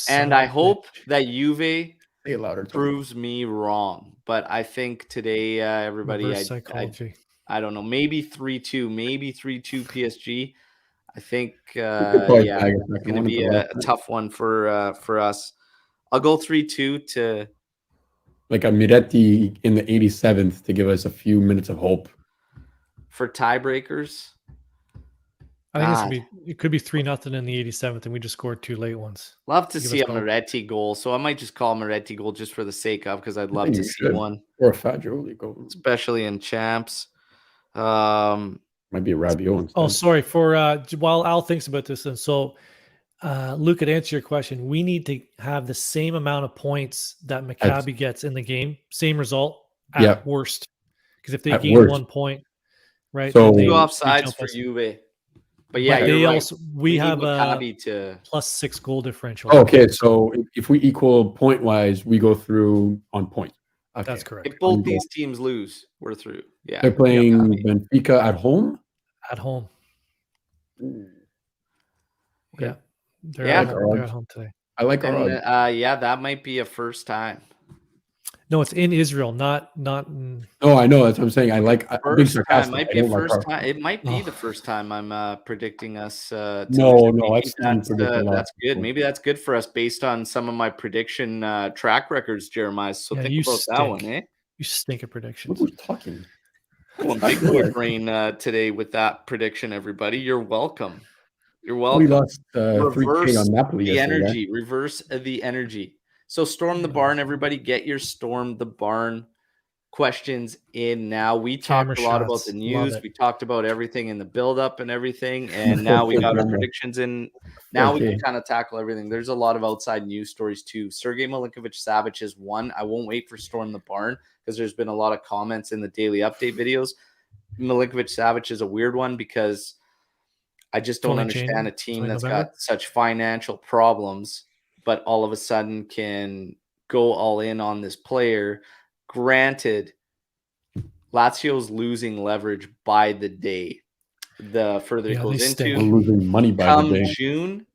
And I hope that Juve proves me wrong. But I think today, everybody, I don't know, maybe 3-2, maybe 3-2 PSG. I think, it's going to be a tough one for us. I'll go 3-2 to like a Miretti in the 87th to give us a few minutes of hope for tiebreakers. I think it could be 3-0 in the 87th, and we just scored 2 late ones. Love to see a Miretti goal, so I might just call Miretti goal just for the sake of, because I'd love to see one. Or a Fagioli goal, especially in champs. Might be a Rabiot instead. Oh, sorry for while Al thinks about this, and so Luke, to answer your question, we need to have the same amount of points that Maccabi gets in the game, same result at worst. Because if they gain 1 point, right? So 2 offsides for Juve. But you're right. We have a +6 goal differential. Okay, so if we equal point wise, we go through on point. Okay. That's correct. If both these teams lose, we're through. Yeah, they're playing Benfica at home. At home. Okay. Yeah, they're at home today. I like our odds. That might be a first time. No, it's in Israel, not in. Oh, I know. That's what I'm saying. I like being First time sarcastic. might I be a don't like first our- time. It might be Oh. the first time I'm predicting us. To No, lose. no, Maybe I've seen you predict a lot. that's good. Maybe that's good for us based on some of my prediction track records, Jeremiah. So Yeah, think you about that one, stink. eh? You stink at What predictions. are we talking? Well, big boy brain today with that prediction, everybody. You're welcome. You're We welcome. lost 3K Reverse on Napoli the yesterday. energy. Reverse the energy. So storm the barn, everybody. Get your storm the barn questions in now. We Camera talked a lot about shots. the Love news. it. We talked about everything in the buildup and everything. And now we got our predictions in. Now we can kind of tackle everything. There's a lot of outside news stories too. Sergei Milinkovic-Savic is one. I won't wait for Storm the Barn because there's been a lot of comments in the daily update videos. Milinkovic-Savic is a weird one because I just don't understand a team that's got such financial problems, but all of a sudden can go all in on this player. Granted, Lazio's losing leverage by the day. The further it goes We're into, losing money by come the day. June,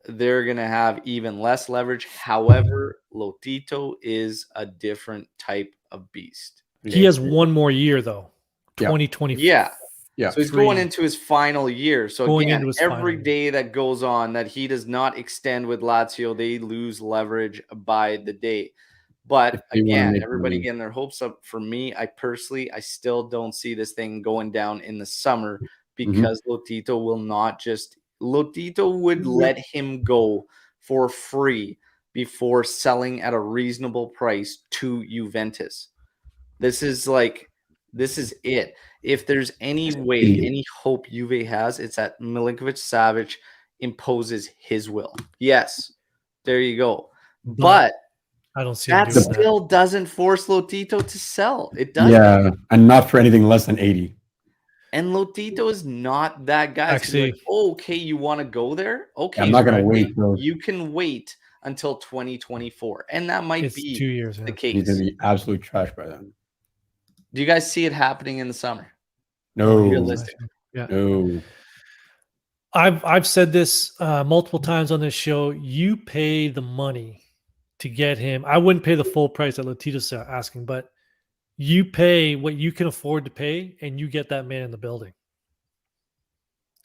they're going to have even less leverage. However, Lotito is a different type of beast. He has one more year though. 2020. Yeah. Yeah. So he's going into his final year. So Going again, into his every final day that goes on that he does not extend with Lazio, they lose leverage by the day. But again, everybody getting their hopes up. For me, I still don't see this thing going down in the summer because Lotito will not just – Lotito would let him go for free before selling at a reasonable price to Juventus. This is it. If there's any way, any hope Juve has, it's that Milinkovic-Savic imposes his will. Yes, there you go. But I don't see that still doesn't force Lotito to sell. It doesn't. Yeah, and not for anything less than 80. And Lotito is not that guy. Actually, okay, you want to go there? Okay, I'm not going to wait. You can wait until 2024, and that might be 2 years. the case. He's going to be absolute trash by then. Do you guys see it happening in the summer? No. Realistic. Yeah. No. I've said this multiple times on this show. You pay the money to get him. I wouldn't pay the full price that Lotito's asking, but you pay what you can afford to pay, and you get that man in the building.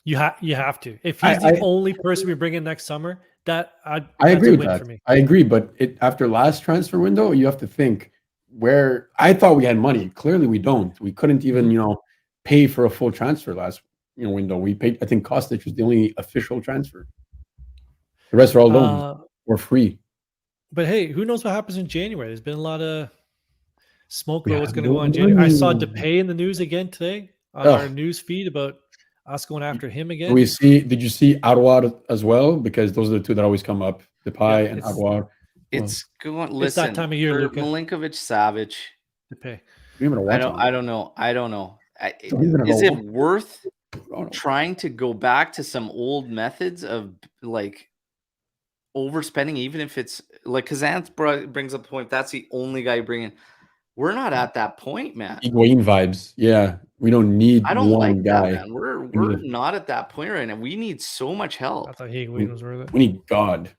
You have to. If he's the only person we bring in next summer, I agree with that. For me. I agree, but after last transfer window, you have to think where I thought we had money. Clearly, we don't. We couldn't even pay for a full transfer last window. We paid. I think Kostic was the only official transfer. The rest are all loans or free. But hey, who knows what happens in January? There's been a lot of smoke about what's going to go on in January. I saw Depay in the news again today on our news feed about us going after him again. Did you see Arwar as well? Because those are the two that always come up, Depay and Arwar. It's going. Listen, it's that time of year, Luca. Milinkovic-Savic. Depay. I don't know. Is it worth trying to go back to some old methods of overspending, even if it's Kazan brings up the point, that's the only guy you bring in. We're not at that point, man. Higuain vibes. Yeah. We don't need one guy. That, man. We're not at that point right now. We need so much help. I thought Higuain was worth it. We need God.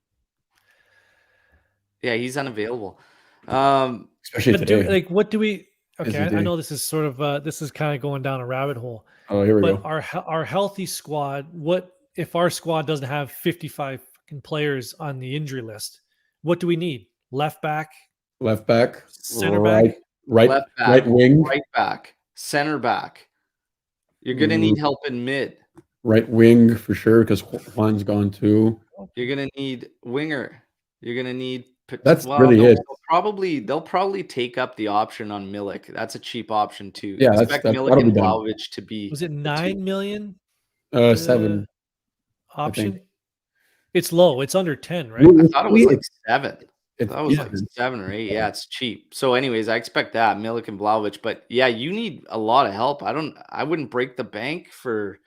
Yeah, he's unavailable. Especially today. What do we okay, I know this is sort of this is kind of going down a rabbit hole. Oh, here we go. Our healthy squad, what if our squad doesn't have 55 players on the injury list? What do we need? Left back, center back, right wing, right back, center back. You're going to need help in mid. Right wing for sure because Juan's gone too. You're going to need winger. You're going to need That's really it. They'll probably take up the option on Milik. That's a cheap option too. Yeah, expect Milik and Vlahovic to be. Was it 9 million? 7 option. It's low. It's under 10, right? I thought it was like 7. That was like 7 or 8. Yeah, it's cheap. So, anyways, I expect that Milik and Vlahovic. But yeah, you need a lot of help. I wouldn't break the bank for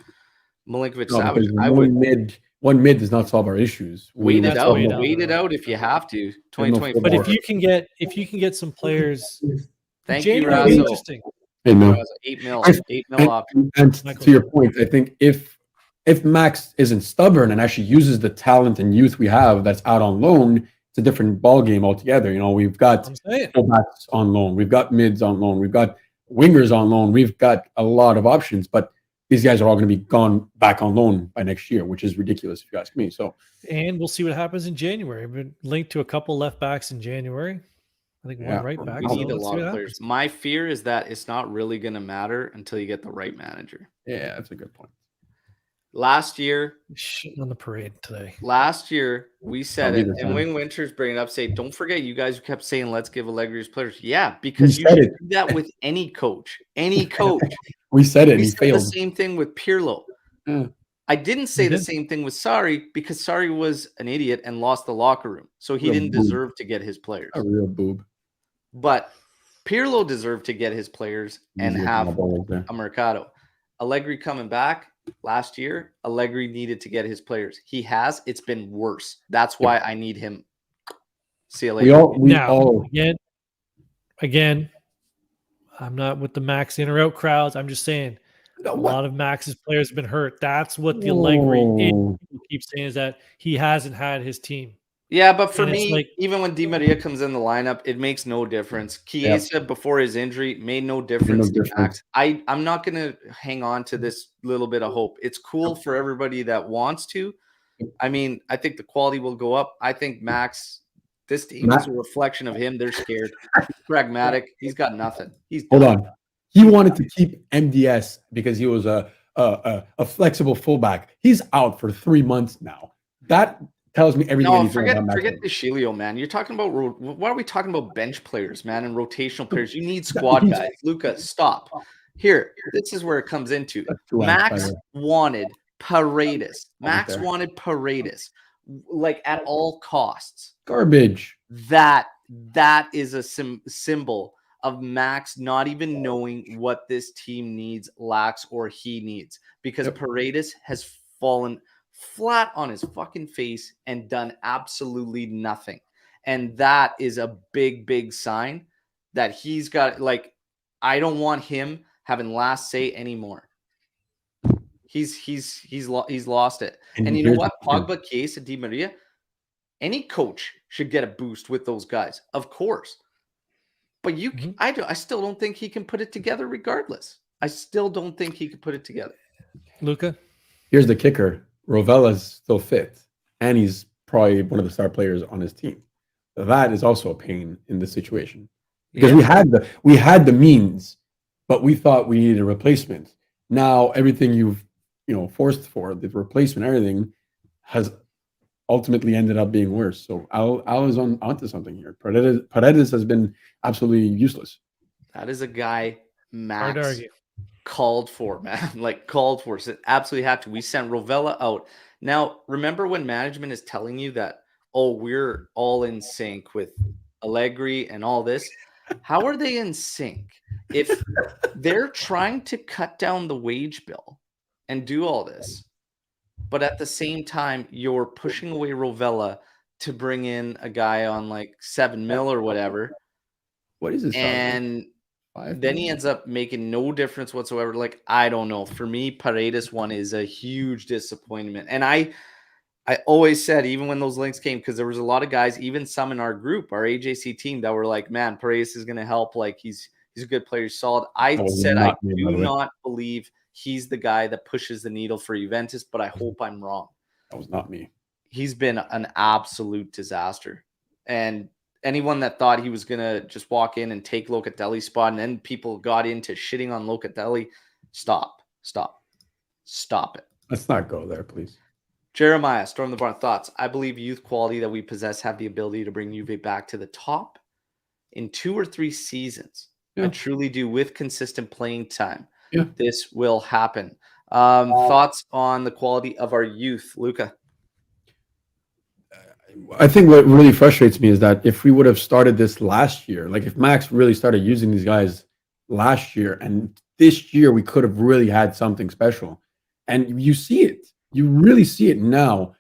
Milinkovic-Savic. One mid does not solve our issues. Wait it out if you have to. 2024. But if you can get some players, thank you, Razzo. Interesting. 8 mil option. And to your point, I think if Max isn't stubborn and actually uses the talent and youth we have that's out on loan, it's a different ball game altogether. You know, we've got I'm saying. fullbacks on loan, we've got mids on loan, we've got wingers on loan, we've got a lot of options, but these guys are all going to be gone back on loan by next year, which is ridiculous if you ask me. So, And we'll see what happens in January. We've been linked to a couple left backs in January. I think Yeah, one right back. We so need a let's see lot what of players. happens. My fear is that it's not really going to matter until you get the right manager. yeah, that's a good point. Last year, Shitting on the parade today. we said I'll be it, the and same. Wing Winters bringing it up, say, don't forget you guys who kept saying, let's give Allegri his players. Yeah, because you said should it. do that with any coach. Any coach. We said it, and We he said failed. the same thing with Pirlo. Yeah. I didn't say We the did. same thing with Sarri because Sarri was an idiot and lost the locker room. So he Real didn't boob. deserve to get his players. A real boob. But Pirlo deserved to get his players and Easy have with my balls there. a Mercado. Allegri coming back last year, Allegri needed to get his players. He has. It's been worse. That's why I need him. See you later. Again, I'm not with the Max in or out crowds. I'm just saying a lot of Max's players have been hurt. That's what the Allegri people keep saying is that he hasn't had his team. Yeah, but for And it's me, like- even when Di Maria comes in the lineup, it makes no difference. Chiesa, before his injury, made no difference to Max. I'm not going to hang on to this little bit of hope. It's cool for everybody that wants to. I mean, I think the quality will go up. I think Max, this team is a reflection of him. They're scared. He's pragmatic. He's got nothing. He's done. Hold on. He wanted to keep MDS because he was a flexible fullback. He's out for 3 months now. That tells me everything. No, forget Deschilio, man. You're talking about why are we talking about bench players, man, and rotational players? You need squad guys. Luca, stop. Here, this is where it comes into. Max wanted Paredes. Max wanted Paredes, like at all costs. Garbage. That is a symbol of Max not even knowing what this team needs, lacks, or he needs, because Paredes has fallen flat on his fucking face and done absolutely nothing. And that is a big, big sign that he's got, like, I don't want him having last say anymore. He's lost it. And you know what? Pogba, Chiesa, Di Maria, any coach should get a boost with those guys, of course. But I still don't think he can put it together regardless. I still don't think he could put it together. Luca? Here's the kicker. Rovella's still fit, and he's probably one of the star players on his team. That is also a pain in this situation. Because we had the means, but we thought we needed a replacement. Now everything you've forced for, the replacement, everything has ultimately ended up being worse. So Al is onto something here. Paredes has been absolutely useless. That is a guy Max called for, man. Like called for. So absolutely had to. We sent Rovella out. Now, remember when management is telling you that, oh, we're all in sync with Allegri and all this? How are they in sync if they're trying to cut down the wage bill and do all this, but at the same time, you're pushing away Rovella to bring in a guy on like 7 mil or whatever. What is this? And then he ends up making no difference whatsoever. Like, I don't know. For me, Paredes one is a huge disappointment. And I always said, even when those links came, because there was a lot of guys, even some in our group, our AJC team, that were like, man, Paredes is going to help. Like, he's a good player. He's solid. I said, I do not believe he's the guy that pushes the needle for Juventus, but I hope I'm wrong. That was not me. He's been an absolute disaster. And anyone that thought he was going to just walk in and take Locatelli's spot, and then people got into shitting on Locatelli, stop it. Let's not go there, please. Jeremiah, Storm the Barn, thoughts. I believe youth quality that we possess have the ability to bring Juve back to the top in 2 or 3 seasons. I truly do, with consistent playing time. This will happen. Thoughts on the quality of our youth, Luca? I think what really frustrates me is that if we would have started this last year, like if Max really started using these guys last year, and this year we could have really had something special. And you see it. You really see it now.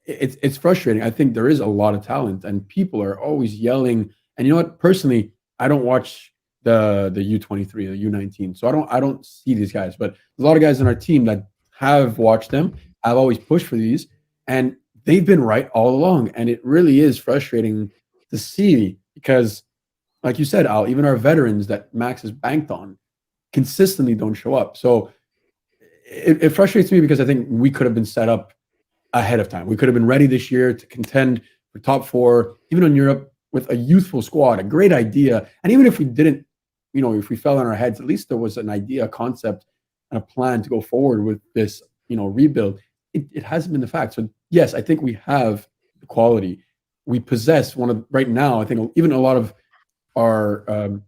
It's frustrating. I think there is a lot of talent, and people are always yelling. And you know what? Personally, I don't watch the U23, the U19, so I don't see these guys. But there's a lot of guys in our team that have watched them. I've always pushed for these, and they've been right all along, and it really is frustrating to see because, like you said, Al, even our veterans that Max has banked on consistently don't show up. So it frustrates me because I think we could have been set up ahead of time. We could have been ready this year to contend for top 4, even in Europe, with a youthful squad, a great idea. And even if we didn't, if we fell on our heads, at least there was an idea, a concept, and a plan to go forward with this, rebuild. It hasn't been the fact. So yes, I think we have the quality. We possess right now, I think even a lot of our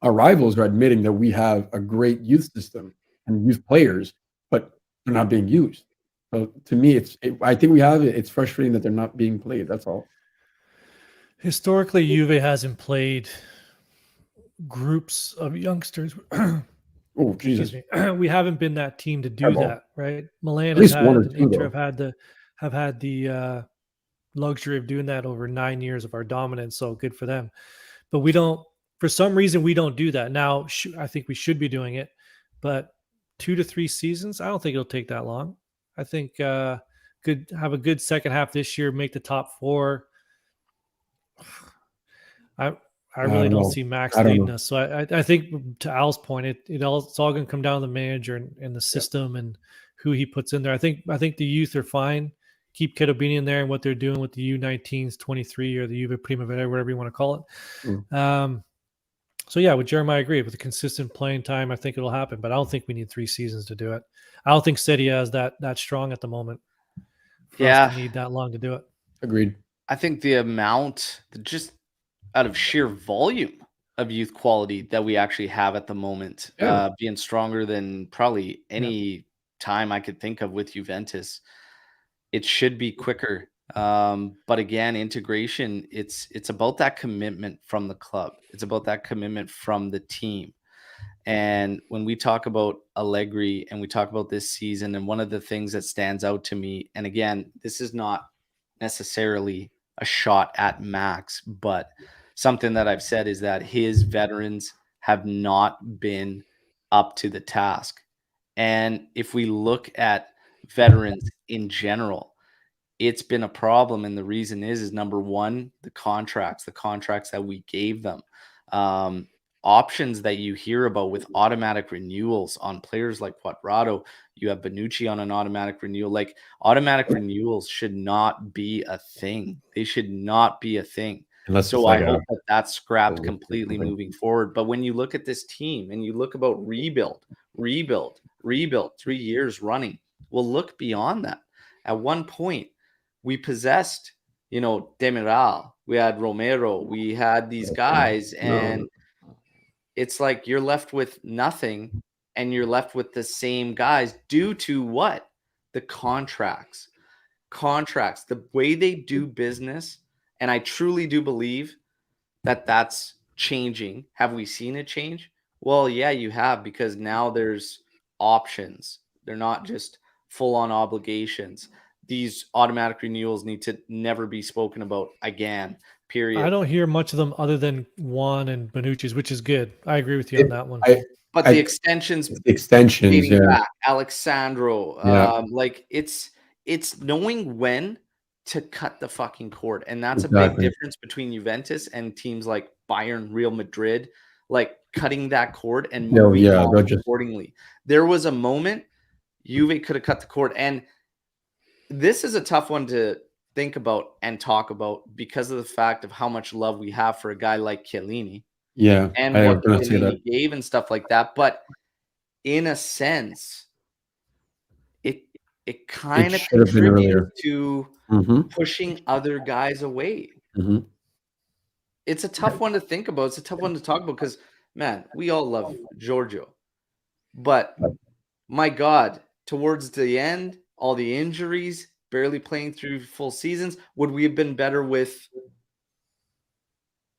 rivals are admitting that we have a great youth system and youth players, but they're not being used. So to me, I think we have it. It's frustrating that they're not being played. That's all. Historically, Juve hasn't played groups of youngsters. Oh, Jesus. We haven't been that team to do that, right? Milan At least one or two, Inter though. have had the luxury of doing that over 9 years of our dominance. So good for them. But we don't, for some reason, we don't do that. Now, I think we should be doing it, but 2 to 3 seasons, I don't think it'll take that long. I think could have a good second half this year, make the top 4. I really don't see Max leading us. So I think, to Al's point, it's all going to come down to the manager and the system and who he puts in there. I think the youth are fine. Keep Cherubini in there and what they're doing with the U19s, 23 or the Juve Primavera, whatever you want to call it. So yeah, with Jeremiah, I agree. With the consistent playing time, I think it'll happen. But I don't think we need 3 seasons to do it. I don't think Serie is that strong at the moment. For us to need that long to do it. Agreed. I think the amount, just out of sheer volume of youth quality that we actually have at the moment, being stronger than probably any time I could think of with Juventus, it should be quicker. But again, integration, it's about that commitment from the club. It's about that commitment from the team. And when we talk about Allegri and we talk about this season, and one of the things that stands out to me, and again, this is not necessarily a shot at Max, but something that I've said is that his veterans have not been up to the task. And if we look at veterans in general, it's been a problem. And the reason is number one, the contracts that we gave them, options that you hear about with automatic renewals on players like Quadrado. You have Bonucci on an automatic renewal. Like, automatic renewals should not be a thing. They should not be a thing. So I hope that that's scrapped completely moving forward. But when you look at this team and you look about rebuild, 3 years running, well, look beyond that. At one point, we possessed, Demiral, we had Romero, we had these guys, and it's like you're left with nothing, and you're left with the same guys due to what? The contracts, the way they do business. And I truly do believe that that's changing. Have we seen it change? Well, yeah, you have, because now there's options. They're not just full-on obligations. These automatic renewals need to never be spoken about again, period. I don't hear much of them other than Juan and Bonucci's, which is good. I agree with you on that one. But the extensions back, Alexandro, like it's knowing when to cut the fucking cord. And that's a big difference between Juventus and teams like Bayern, Real Madrid, like cutting that cord and moving on accordingly. There was a moment Juve could have cut the cord. And this is a tough one to think about and talk about because of the fact of how much love we have for a guy like Chiellini. Yeah. And what Chiellini gave and stuff like that. But in a sense, it kind of contributes to pushing other guys away. It's a tough one to think about. It's a tough one to talk about because, man, we all love Giorgio. But, my God, towards the end, all the injuries, barely playing through full seasons, would we have been better with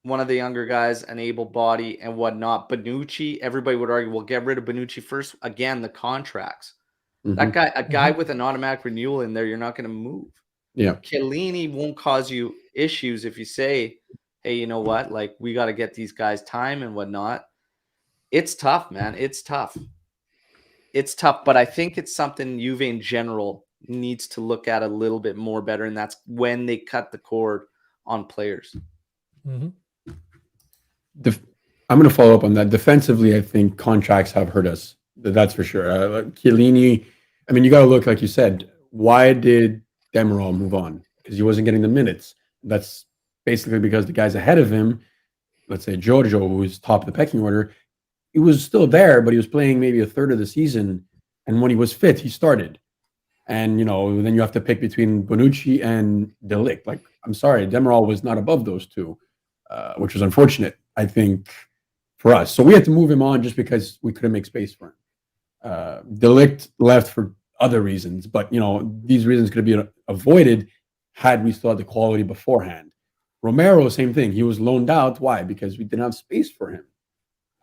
one of the younger guys, an able body and whatnot? Bonucci, everybody would argue, well, get rid of Bonucci first. Again, the contracts. That guy, a guy with an automatic renewal in there, you're not going to move. Yeah. Chiellini won't cause you issues if you say, hey, you know what? Like, we got to get these guys time and whatnot. It's tough, man. It's tough. But I think it's something Juve in general needs to look at a little bit more better, and that's when they cut the cord on players. Mm-hmm. I'm going to follow up on that. Defensively, I think contracts have hurt us. That's for sure. Chiellini, I mean, you got to look, like you said, why did Demiral move on? Because he wasn't getting the minutes. That's basically because the guys ahead of him, let's say Giorgio, who's top of the pecking order, he was still there, but he was playing maybe a third of the season. And when he was fit, he started. And, then you have to pick between Bonucci and De Ligt. Like, I'm sorry, Demiral was not above those two, which was unfortunate, I think, for us. So we had to move him on just because we couldn't make space for him. De Ligt left for other reasons, but, these reasons could have been avoided had we still had the quality beforehand. Romero, same thing. He was loaned out. Why? Because we didn't have space for him.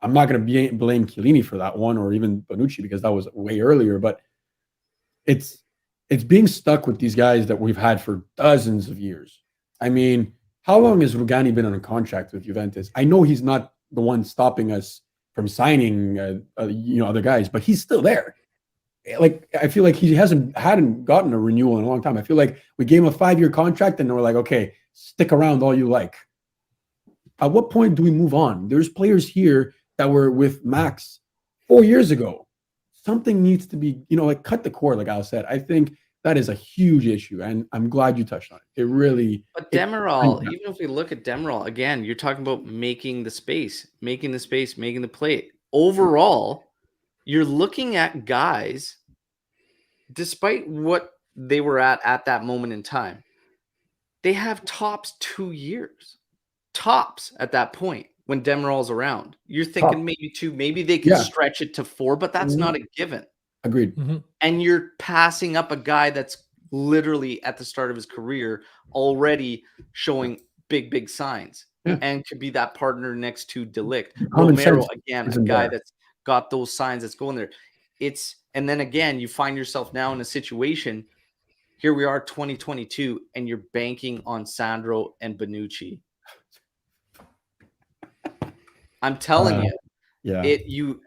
I'm not going to blame Chiellini for that one, or even Bonucci, because that was way earlier, but it's being stuck with these guys that we've had for dozens of years. I mean, how long has Rugani been on a contract with Juventus? I know he's not the one stopping us from signing, other guys, but he's still there. Like, I feel like he hadn't gotten a renewal in a long time. I feel like we gave him a 5-year contract, and we're like, okay, stick around all you like. At what point do we move on? There's players here that were with Max 4 years ago. Something needs to be, cut the cord, like Al said. I think that is a huge issue, and I'm glad you touched on it. It really. But Demiral, even if we look at Demiral, again, you're talking about making the space, making the play. Overall, you're looking at guys, despite what they were at that moment in time, they have tops 2 years. Tops at that point when Demiral's around. You're thinking maybe 2, maybe they can stretch it to 4, but that's not a given. Agreed. Mm-hmm. And you're passing up a guy that's literally at the start of his career already showing big signs and could be that partner next to De Ligt. Romero, again, a guy that's got those signs that's going there. And then again, you find yourself now in a situation, here we are 2022, and you're banking on Sandro and Bonucci. I'm telling you,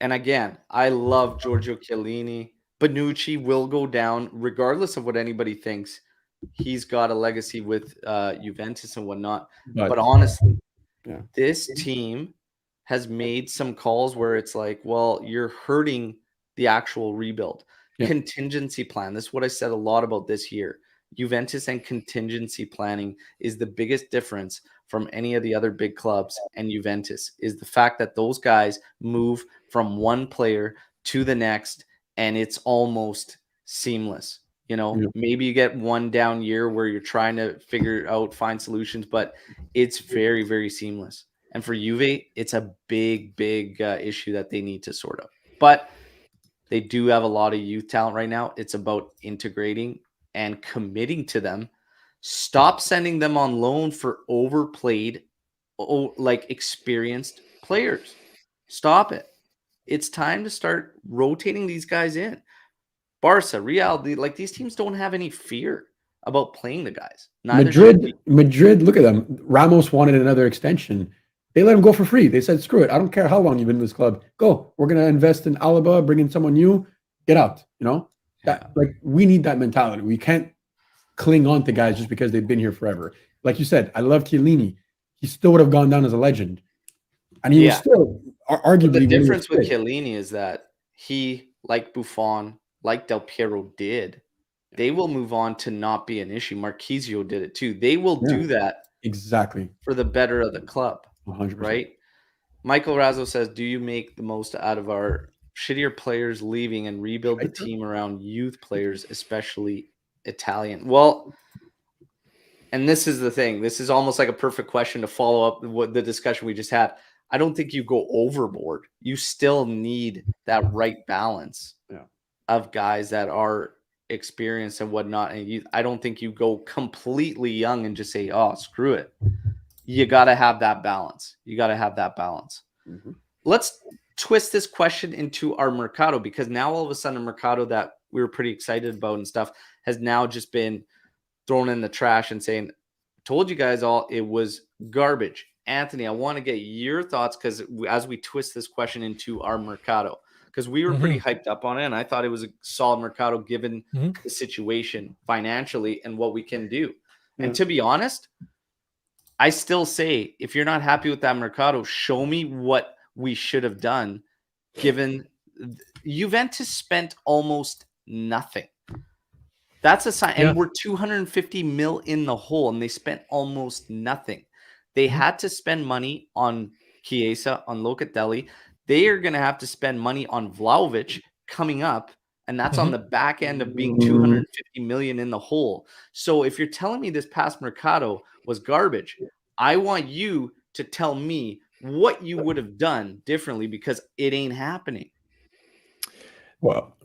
and again, I love Giorgio Chiellini. Bonucci will go down regardless of what anybody thinks. He's got a legacy with Juventus and whatnot. But honestly, this team has made some calls where it's like, well, you're hurting the actual rebuild. Contingency plan. This is what I said a lot about this year. Juventus and contingency planning is the biggest difference from any of the other big clubs and Juventus, is the fact that those guys move from one player to the next and it's almost seamless. Maybe you get one down year where you're trying to find solutions, but it's very, very seamless. And for Juve, it's a big issue that they need to sort out. But they do have a lot of youth talent right now. It's about integrating and committing to them. Stop sending them on loan for overplayed, experienced players. Stop it. It's time to start rotating these guys in. Barca, Real, these teams don't have any fear about playing the guys. Madrid, look at them. Ramos wanted another extension. They let him go for free. They said, screw it. I don't care how long you've been in this club. Go. We're going to invest in Alaba, bring in someone new. Get out. We need that mentality. We can't cling on to guys just because they've been here forever. Like you said, I love Chiellini. He still would have gone down as a legend. And he was still arguably. The difference with Chiellini is that he, like Buffon, like Del Piero did, they will move on to not be an issue. Marquisio did it too. They will do that exactly for the better of the club. 100%. Right? Michael Razzo says, do you make the most out of our shittier players leaving and rebuild the team around youth players, especially Italian? Well, and this is the thing. This is almost like a perfect question to follow up with the discussion we just had. I don't think you go overboard. You still need that right balance of guys that are experienced and whatnot. And I don't think you go completely young and just say, oh, screw it. You got to have that balance. Mm-hmm. Let's twist this question into our Mercado, because now all of a sudden Mercado that we were pretty excited about and stuff has now just been thrown in the trash and saying, told you guys all it was garbage. Anthony, I want to get your thoughts, because as we twist this question into our Mercado, because we were pretty hyped up on it, and I thought it was a solid Mercado given the situation financially and what we can do. And to be honest, I still say, if you're not happy with that Mercado, show me what we should have done, given Juventus spent almost nothing. That's a sign. And we're 250 mil in the hole, and they spent almost nothing. They had to spend money on Chiesa, on Locatelli. They are going to have to spend money on Vlahovic coming up, and that's on the back end of being 250 million in the hole. So if you're telling me this past Mercado was garbage, I want you to tell me what you would have done differently, because it ain't happening. Well,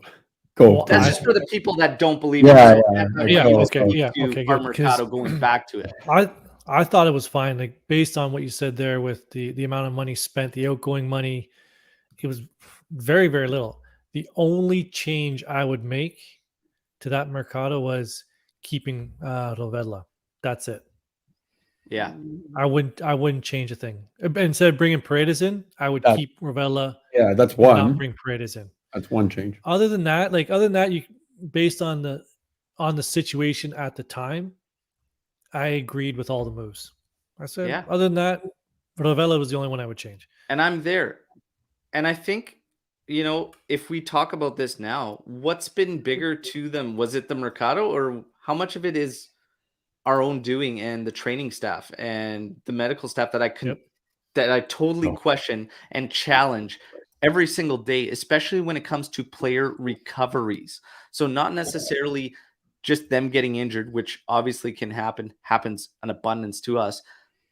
go. That's just for the people that don't believe our Mercado going back to it. I thought it was fine, like based on what you said there with the amount of money spent, the outgoing money, it was very, very little. The only change I would make to that Mercado was keeping Rovella. That's it. Yeah, I wouldn't change a thing. Instead of bringing Paredes in, I would keep Rovella. Yeah, that's one. Not bring Paredes in. That's one change. Other than that, you based on the situation at the time, I agreed with all the moves. I said, other than that, Rovella was the only one I would change. And I'm there. And I think, if we talk about this now, what's been bigger to them? Was it the Mercado, or how much of it is our own doing and the training staff and the medical staff that I totally question and challenge every single day, especially when it comes to player recoveries. So not necessarily just them getting injured, which obviously happens an abundance to us.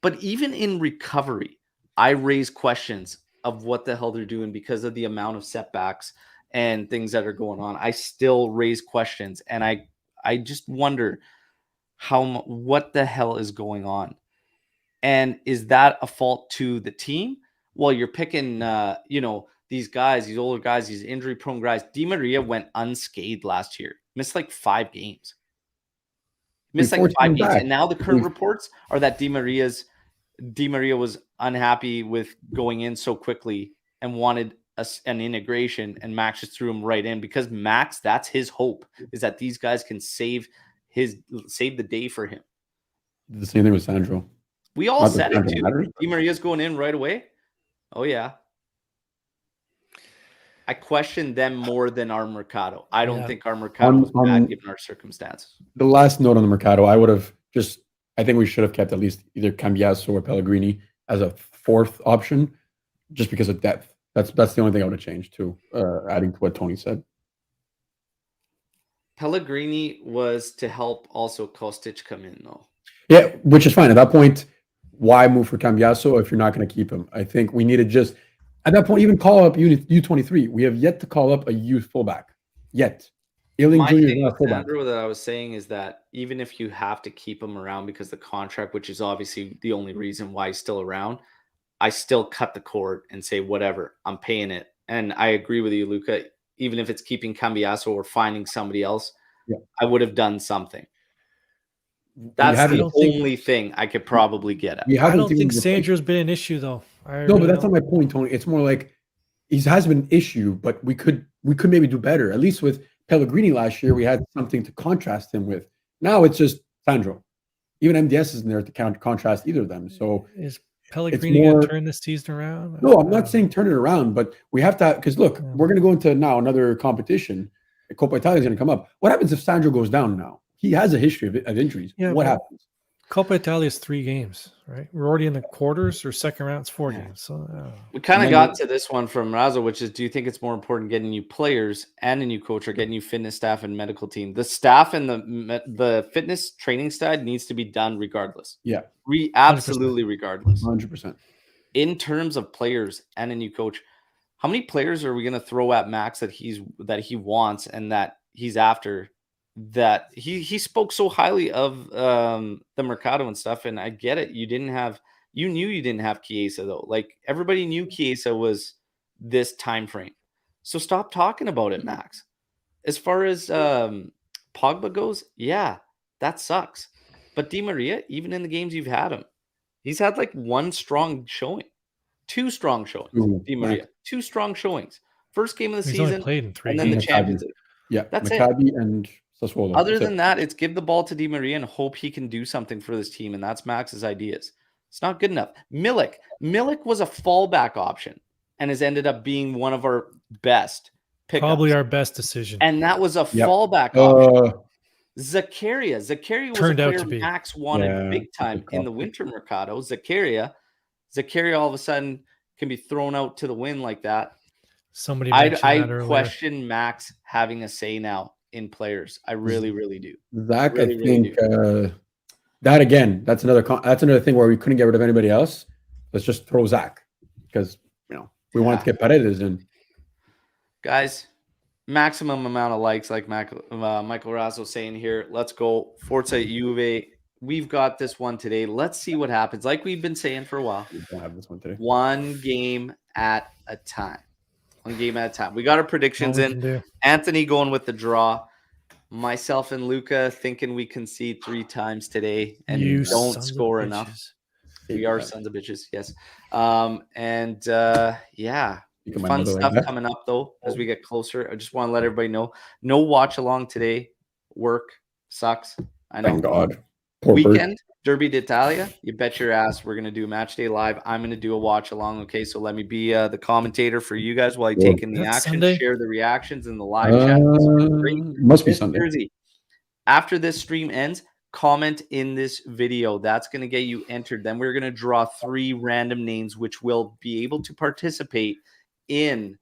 But even in recovery, I raise questions of what the hell they're doing because of the amount of setbacks and things that are going on. I still raise questions, and I just wonder what the hell is going on. And is that a fault to the team? Well, you're picking, these guys, these older guys, these injury-prone guys. Di Maria went unscathed last year. Missed like 5 games. And now the current reports are that Di Maria was unhappy with going in so quickly and wanted an integration, and Max just threw him right in, because Max, that's his hope, is that these guys can save the day for him. The same thing with Sandro. We all said it too. Di Maria's going in right away. Oh yeah. I question them more than our Mercado. I don't think our Mercado was bad given our circumstances. The last note on the Mercado, I think we should have kept at least either Cambiaso or Pellegrini as a fourth option, just because of depth. That's the only thing I would have changed too, adding to what Tony said. Pellegrini was to help also Kostic come in, though. Yeah, which is fine. At that point, why move for Cambiaso if you're not going to keep him? I think we need to just, at that point, even call up U23. We have yet to call up a youth fullback. Yet. My thing with Sandro that I was saying is that even if you have to keep him around because the contract, which is obviously the only reason why he's still around, I still cut the cord and say, whatever, I'm paying it. And I agree with you, Luca. Even if it's keeping Cambiaso or finding somebody else, I would have done something. That's the only thing I could probably get at. I don't think Sandro's been an issue, though. But that's not my point, Tony. It's more like he has been an issue, but we could maybe do better. At least with Pellegrini last year, we had something to contrast him with. Now it's just Sandro. Even MDS isn't there to contrast either of them. So is Pellegrini going to turn this season around? No, I'm not saying turn it around, but we have to, because look, we're going to go into now another competition. Coppa Italia is going to come up. What happens if Sandro goes down now? He has a history of injuries. Yeah, what happens? Coppa Italia is 3 games, right? We're already in the quarters or second round. It's 4 games. So we kind of got to this one from Razo, which is: do you think it's more important getting new players and a new coach, or getting new fitness staff and medical team? The staff and the fitness training side needs to be done regardless. Yeah, absolutely regardless. 100%. In terms of players and a new coach, how many players are we going to throw at Max that he wants and that he's after? That he spoke so highly of the Mercado and stuff, and I get it. You knew you didn't have Chiesa, though. Like, everybody knew Chiesa was this time frame, so stop talking about it, Max. As far as Pogba goes, yeah, that sucks. But Di Maria, even in the games you've had him, he's had like 1 strong showing, 2 strong showings. Di Maria, 2 strong showings. First game of the He's only season, played in 3 and then the games. Champions League. Yeah, That's it. Maccabi and Sassuolo. Other That's than it. that, it's give the ball to Di Maria and hope he can do something for this team, and that's Max's ideas. It's not good enough. Milik was a fallback option and has ended up being one of our best pickups. Probably our best decision. And that was a fallback option. Zakaria was Turned a out player to be. Max wanted big time in the winter mercado. Zakaria all of a sudden can be thrown out to the wind like that. Somebody mentioned that earlier. Question Max having a say now in players. I really, really do. Zach, Really, I think that again, that's another thing where we couldn't get rid of anybody else. Let's just throw Zach because we wanted to get Paredes in. Guys, maximum amount of likes, like Michael Razzo saying here. Let's go. Forza Juve. We've got this one today. Let's see what happens. Like we've been saying for a while. We don't have this one today. One game at a time. One game at a time. We got our predictions in. Anthony going with the draw. Myself and Luca thinking we concede 3 times today and don't score enough. We are sons of bitches, yes. Fun stuff coming up though as we get closer. I just want to let everybody know. No watch along today. Work sucks. I know. Thank God. Weekend, Derby d'Italia. You bet your ass we're gonna do match day live. I'm gonna do a watch along. Okay, so let me be the commentator for you guys while you take in the action, Sunday? share the reactions in the live chat. Must be Sunday. Jersey. After this stream ends, comment in this video. That's gonna get you entered. Then we're gonna draw 3 random names, which will be able to participate in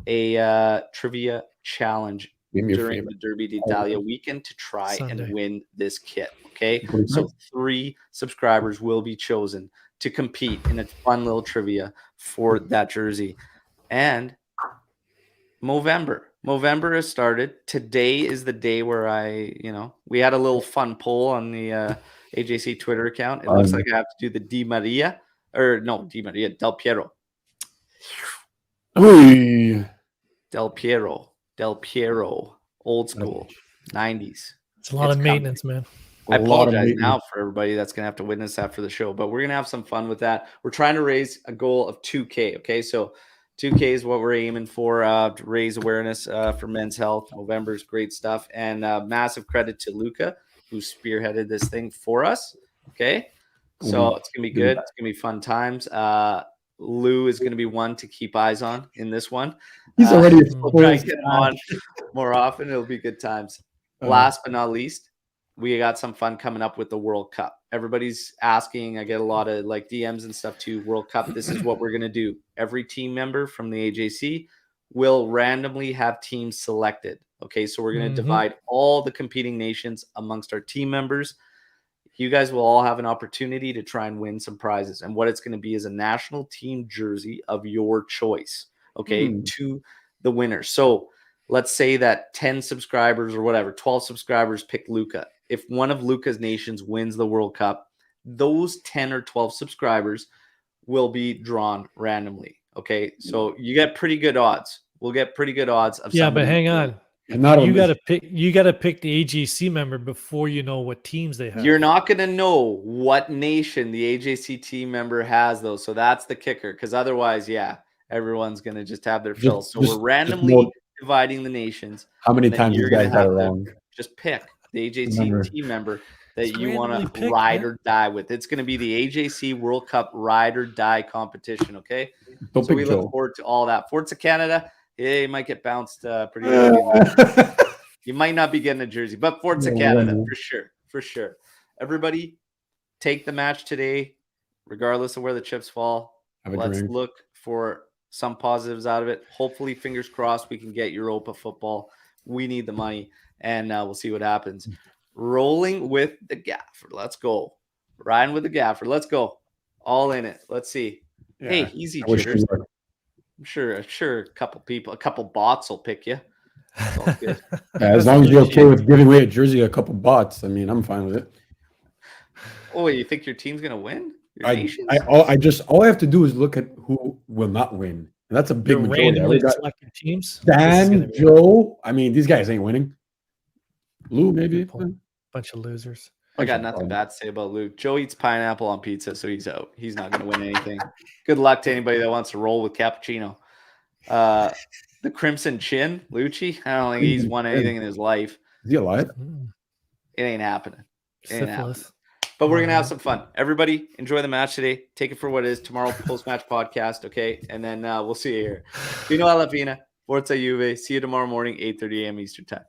a trivia challenge during the Derby d'Italia weekend to try and win this kit. Okay, so 3 subscribers will be chosen to compete in a fun little trivia for that jersey. And Movember has started. Today is the day where we had a little fun poll on the AJC Twitter account. It looks like I have to do the Del Piero. Del Piero, old school, 90s. It's a lot of maintenance, man. I apologize now for everybody that's going to have to witness that for the show, but we're going to have some fun with that. We're trying to raise a goal of 2K, okay? So 2K is what we're aiming for, to raise awareness for men's health. November is great stuff. And massive credit to Luca, who spearheaded this thing for us, okay? So it's going to be good. It's going to be fun times. Lou is going to be one to keep eyes on in this one. He's already we'll try to get him on more often. It'll be good times. Last but not least, we got some fun coming up with the World Cup. Everybody's asking. I get a lot of DMs and stuff too. World Cup. This is what we're going to do. Every team member from the AJC will randomly have teams selected. Okay, so we're going to divide all the competing nations amongst our team members. You guys will all have an opportunity to try and win some prizes. And what it's going to be is a national team jersey of your choice, okay, to the winner. So let's say that 10 subscribers or whatever, 12 subscribers pick Luca. If one of Luca's nations wins the World Cup, those 10 or 12 subscribers will be drawn randomly, okay? So you get pretty good odds. We'll get pretty good odds of but hang on. And not you gotta pick the AJC member before you know what teams they have. You're not gonna know what nation the AJC team member has though, so that's the kicker. Because otherwise, everyone's gonna just have their fill. So we're randomly dividing the nations. How many times you guys got it wrong? Just pick the AJC team member that you want to ride or die with. It's going to be the AJC World Cup ride or die competition. Okay, so we look forward to all that. Forza Canada. Yeah, you might get bounced pretty early. You might not be getting a jersey, but Forza Canada for sure. Everybody, take the match today, regardless of where the chips fall. Let's look for some positives out of it. Hopefully, fingers crossed, we can get Europa football. We need the money, and we'll see what happens. Rolling with the gaffer. Let's go. Riding with the gaffer. Let's go. All in it. Let's see. Yeah. Hey, easy jitters. I'm sure a couple bots will pick you. It's all good. As long as you're okay with giving away a jersey to a couple bots, I mean, I'm fine with it. Oh, you think your team's gonna win? All I have to do is look at who will not win. And that's a big majority. Randomly selected teams. Dan, Joe. I mean, these guys ain't winning. Lou, maybe. Bunch of losers. I got nothing bad to say about Luke. Joe eats pineapple on pizza, so he's out. He's not going to win anything. Good luck to anybody that wants to roll with cappuccino. The Crimson Chin, Lucci. I don't think he's won anything in his life. Is he alive? It ain't happening. It ain't happening. Syphilis. But we're gonna have some fun. Everybody, enjoy the match today. Take it for what it is. Tomorrow, post-match podcast, okay? And then we'll see you here. Fino alla fine. Forza Juve. See you tomorrow morning, 8:30 a.m. Eastern Time.